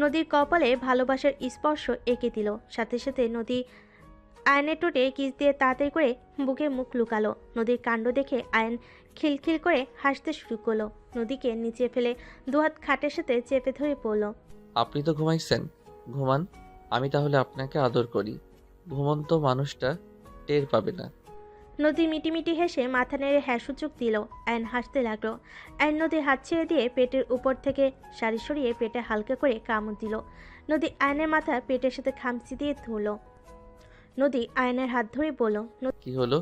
নদীর কপালে ভালোবাসার স্পর্শ এঁকে দিল। সাথে সাথে নদী আয়নের টোটে কিস দিয়ে তাড়াতাড়ি করে বুকে মুখ লুকালো। নদীর কাণ্ড দেখে আয়ন খিলখিল করে হাসতে শুরু করলো। নদীকে নিচে ফেলে দুহাত খাটের সাথে চেপে ধরে পড়ল।
আপনি তো ঘুমাইছেন, ঘুমান, আমি তাহলে আপনাকে আদর করি। ঘুমন্ত মানুষটা টের পাবে না।
নদী মিটিমিটি হেসে মাথা নেড়ে হ্যাঁ সূচক দিল। আয়ন হাসতে লাগলো। আয়ন নদীর হাত ছেড়ে দিয়ে পেটের উপর থেকে শাড়ি সরিয়ে পেটে হালকা করে কামড় দিল। নদী আয়নের মাথা পেটের সাথে খামচি দিয়ে ধরল। নদী আয়নের হাত ধরে বলল।
কি হলো?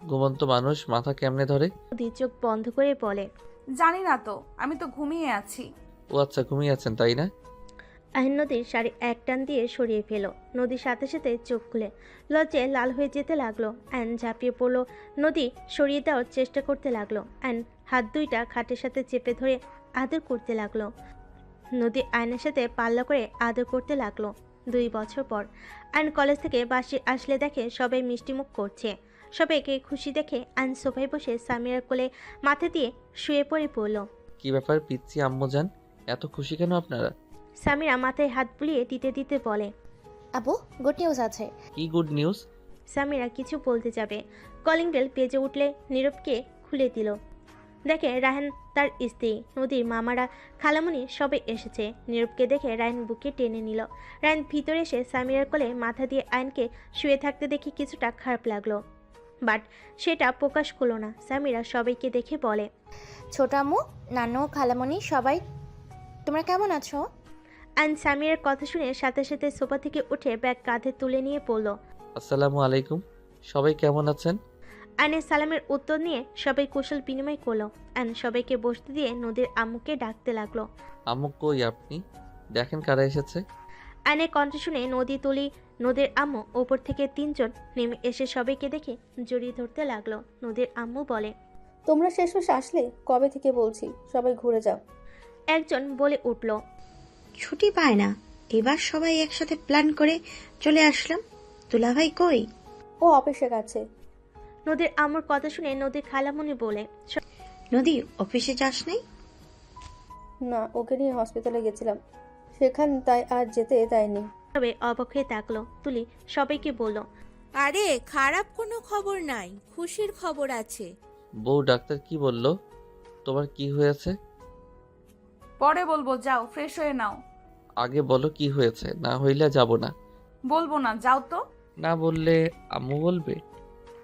ঘুমন্ত মানুষ মাথা কেমনে ধরে?
নদী চোখ বন্ধ করে বলে,
জানি না তো, আমি তো ঘুমিয়ে আছি।
ও আচ্ছা, ঘুমিয়ে আছেন তাই না?
আয়ন নদীর শাড়ি এক টান দিয়ে সরিয়ে ফেল। নদীর সাথে সাথে চোখ খুলে লজ্জায় লাল হয়ে যেতে লাগলো। আয়ন ঝাঁপিয়ে পড়লো। নদী সরিয়ে দেওয়ার চেষ্টা করতে লাগলো। আয়ন হাত দুইটা খাটের সাথে চেপে ধরে আদর করতে লাগলো। নদী আয়নের সাথে পাল্লা করে আদর করতে লাগলো। 2 বছর পর আয়ন কলেজ থেকে বাসে আসলে দেখে সবাই মিষ্টিমুখ করছে। সবাইকে খুশি দেখে আয়ন সোফায় বসে সামিরার কোলে মাথা দিয়ে শুয়ে পড়ে পড়ল।
কি ব্যাপার পিচ্ছি আম্মুজান, এত খুশি কেন আপনারা?
সামিরা মাথায় হাত বুলিয়ে দিতে দিতে বলে,
আপু গুড নিউজ আছে।
কি গুড নিউজ?
সামিরা কিছু বলতে যাবে, কলিং বেল বেজে উঠলে নীরবকে খুলে দিল। দেখে রায়হান তার স্ত্রী, নদীর মামারা, খালামণি সবাই এসেছে। নীরবকে দেখে রায়হান বুকে টেনে নিল। রায়হান ভিতরে এসে সামিরার কোলে মাথা দিয়ে আয়নকে শুয়ে থাকতে দেখে কিছুটা খারাপ লাগলো, বাট সেটা প্রকাশ করলো না। সামিরা সবাইকে দেখে বলে,
ছোট আম্মু, নানু, খালামণি সবাই তোমরা কেমন আছো?
আয়ন সামিরার কথা শুনে সাথে সাথে সোফা থেকে উঠে ব্যাগ কাঁধে তুলে নিয়ে পড়ল।
আসসালামু আলাইকুম, সবাই কেমন আছেন?
আয়নের সালামের উত্তর নিয়ে সবাই কুশল বিনিময় করলো। আয়ন সবাইকে বসতে দিয়ে নদীর আম্মুকে ডাকতে লাগলো।
আম্মু কই আপনি? দেখেন কারা এসেছে।
আয়নের কণ্ঠ শুনে নদী তুলি নদীর আম্মু ওপর থেকে 3 জন নেমে এসে সবাইকে দেখে জড়িয়ে ধরতে লাগলো। নদীর আম্মু বলে,
তোমরা শেষ আসলে কবে থেকে বলছি সবাই ঘুরে যাও।
একজন বলে উঠল,
ছুটি পায় না, এবার সবাই একসাথে প্ল্যান করে চলে আসলাম। দুলাভাই কই?
ও অফিসে গেছে।
নদীর আম্মুর কথা শুনে নদীর খালামণি বলে,
নদী অফিসে যাস নাই?
না, ওকে নিয়ে হসপিটালে গেছিলাম, সেখান তাই আর যেতে দেয়নি।
সবাই অবাক হয়ে তাকলো। তুলি সবাইকে বলল,
আরে খারাপ কোনো খবর নাই, খুশির খবর আছে।
বউ ডাক্তার কি বললো? তোমার কি হয়েছে?
পরে বলবো, যাও ফ্রেশ হয়ে নাও।
আগে বলো কি হয়েছে, না হইলে যাব না।
বলবো না, যাও তো।
না বললে আম্মু বলবে।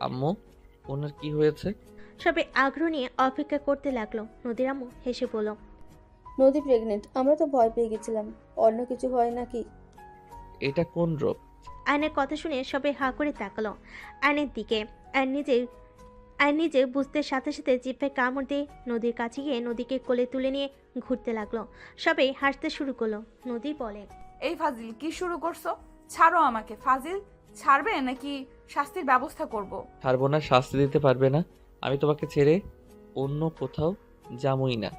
আম্মু, ওনার কি হয়েছে?
সবাই আগ্রহ নিয়ে অপেক্ষা করতে লাগলো। নদীর আম্মু হেসে বলল,
নদী প্রেগনেন্ট। আমরা তো ভয় পেয়ে গেছিলাম, অন্য কিছু হয় নাকি।
এটা কোন রোগ?
আয়নের কথা শুনে সবাই হা করে তাকালো আয়নের দিকে। আয়ন নিজে বুঝতে সাথে সাথে জিভে কামড় দিয়ে নদীর কাছে গিয়ে নদীকে কোলে তুলে নিয়ে ঘুরতে লাগলো। সবাই হাসতে শুরু করলো। নদী বলে,
এই ফাজিল, কি শুরু করছো? ছাড়ো আমাকে। ফাজিল, ছাড়বে নাকি শাস্তির ব্যবস্থা করব?
ছাড়বো না, শাস্তি দিতে পারবে না। আমি তোমাকে ছেড়ে অন্য কোথাও যামই না।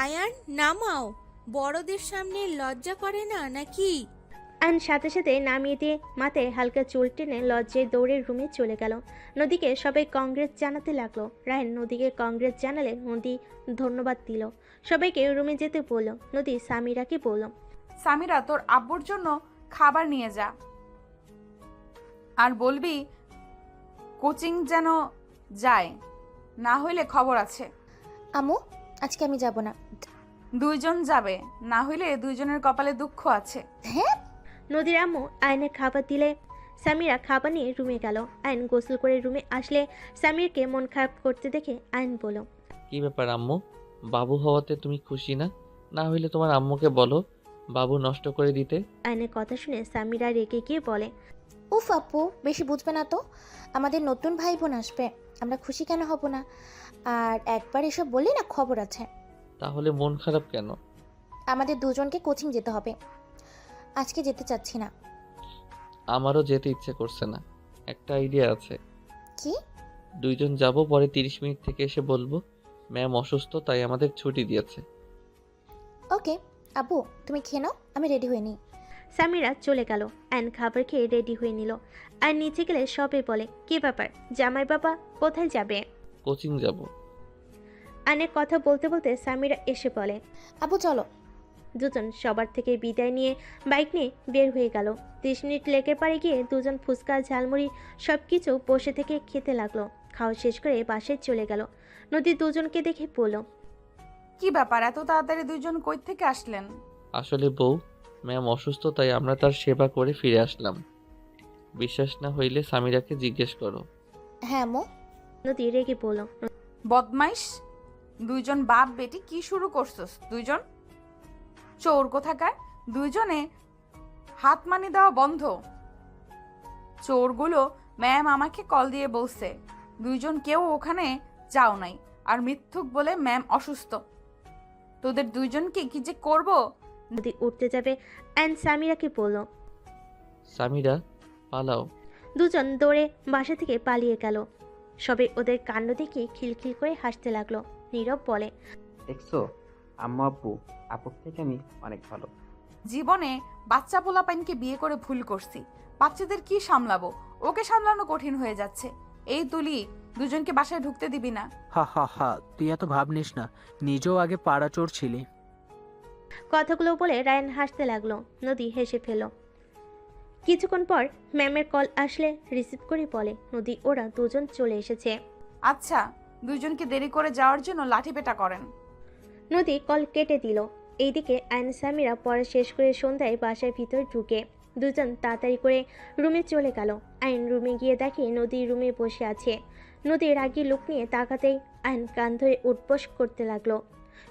আয়ান নামাও, বড়দের সামনে লজ্জা করে না নাকি?
আয়ন সাথে সাথে নামিয়ে দিয়ে মাথায় হালকা চুল টেনে লজ্জায় দৌড়ে রুমে চলে গেল। নদীকে সবাই কংগ্রেস জানাতে লাগলো। রায়হান নদীকে কংগ্রেস জানালে নদী ধন্যবাদ দিল। সবাইকে রুমে যেতে বলল। নদী সামিরাকে বলল,
সামিরা, তোর আব্বুর জন্য খাবার নিয়ে যা, আর বলবি কোচিং যেন যায়, না হইলে খবর আছে।
আম্মু আজকে আমি যাব না।
2 জন যাবে, না হইলে 2 জনের কপালে দুঃখ আছে।
হ্যাঁ।
নদীর আম্মু আয়নের খাবার দিলে সামিরা খাবার নিয়ে রুমে গেল। আয়ন গোসল করে রুমে আসলে সামিরকে মন খারাপ করতে দেখে আয়ন বলল,
কি ব্যাপার আম্মু, বাবু হওয়াতে তুমি খুশি না? না হইলে তোমার আম্মুকে বলো বাবু নষ্ট করে দিতে।
আয়নের কথা শুনে সামিরা রেগে গিয়ে বলে,
উফ আপু, বেশি বুঝবে না তো, আমাদের নতুন ভাই বোন আসবে, আমরা খুশি কেন হব না? আর একবার এসব বললি না খবর আছে।
তাহলে মন খারাপ কেন?
আমাদের 2 জনকে কোচিং যেতে হবে, আজকে যেতে চাচ্ছি না।
আমারও যেতে ইচ্ছে করছে না। একটা আইডিয়া আছে।
কি?
2 জন যাব, পরে 30 মিনিট থেকে এসে বলবো ম্যাম অসুস্থ, তাই আমাদের ছুটি দিয়েছে।
ওকে আপু, তুমি খেয়ে নাও, আমি রেডি হয়ে নিই।
সামিরা চলে গেল। আয়ন খাবার খেয়ে রেডি হয়ে নিল। আর নিচে গেলে সবাই বলে, কি ব্যাপার জামাই বাবা, কোথায় যাবে?
কোচিং যাব।
আয়নের কথা বলতে বলতে সামিরা এসে বলে,
আপু চলো।
দুজন সবার থেকে বিদায় নিয়ে বাইক নিয়ে বের হয়ে গেল। 30 মিনিট লেকের পাড়ে গিয়ে দুজন ফুচকা, ঝালমুড়ি সবকিছু বসে থেকে খেতে লাগলো। খাওয়া শেষ করে বাসায় চলে গেল। নদী 2 জনকে দেখে বলল,
কি ব্যাপার, এত তাড়াতাড়ি 2 জন কই থেকে আসলেন?
আসলে বউ, ম্যাম অসুস্থ, তাই আমরা তার সেবা করে ফিরে আসলাম। বিশ্বাস না হইলে সামিরাকে জিজ্ঞেস করো।
হ্যাঁ আম্মু।
নদী রেগে বলল।
বদমাইশ, দুইজন বাপ বেটি কি শুরু করছস? দুইজন চোর কোথাকার, দুইজনে হাত মানি দেওয়া বন্ধ। চোরগুলো ম্যাম আমাকে কল দিয়ে বলছে দুইজন কেউ ওখানে যাও নাই, আর মিথ্যুক বলে ম্যাম অসুস্থ। তোদের দুইজনকে কি যে করব।
নদী উঠতে যাবে অ্যান্ড সামিরাকে বলল।
সামিরা, পালাও।
দুজন দৌড়ে বাসা থেকে পালিয়ে গেল। সবে ওদের কাণ্ড দেখে খিলখিল করে হাসতে লাগলো। নীরব বলে,
দেখছো আম্মু আপুর থেকে আমি অনেক ভালো।
জীবনে বাচ্চা পোলাপাইনকে বিয়ে করে ভুল করছি, বাচ্চাদের কি সামলাবো, ওকে সামলানো কঠিন হয়ে যাচ্ছে। এই তুলি, দুজনকে বাসায় ঢুকতে দিবি না।
হা হা হা, তুই এত ভাব নিস না, নিজেও আগে পাড়া চোর ছিলি।
কথাগুলো বলে রায়ান হাসতে লাগলো। নদী হেসে ফেল। কিছুক্ষণ পর ম্যামের কল আসলে রিসিভ করে বলে, নদী ওরা দুজন চলে এসেছে।
আচ্ছা, দুইজনকে দেরি করে যাওয়ার জন্য লাঠিপেটা করেন।
নদী কল কেটে দিল। এইদিকে আইন সামিরা পড়া শেষ করে সন্ধ্যায় বাসার ভিতর ঢুকে দুজন তাড়াতাড়ি করে রুমে চলে গেল। আইন রুমে গিয়ে দেখে নদী রুমে বসে আছে। নদী রাগী লোক নিয়ে তাকাতেই আইন কান ধরে উঠবস করতে লাগলো।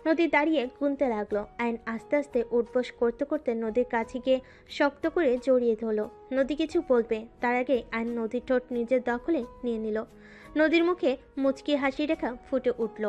নদী দাঁড়িয়ে গুনতে লাগলো। আইন আস্তে আস্তে উঠবস করতে করতে নদীর কাছে গিয়ে শক্ত করে জড়িয়ে ধরলো। নদী কিছু বলবে তার আগে আইন নদীর ঠোঁট নিজের দখলে নিয়ে নিল। নদীর মুখে মুচকি হাসি রেখা ফুটে উঠল।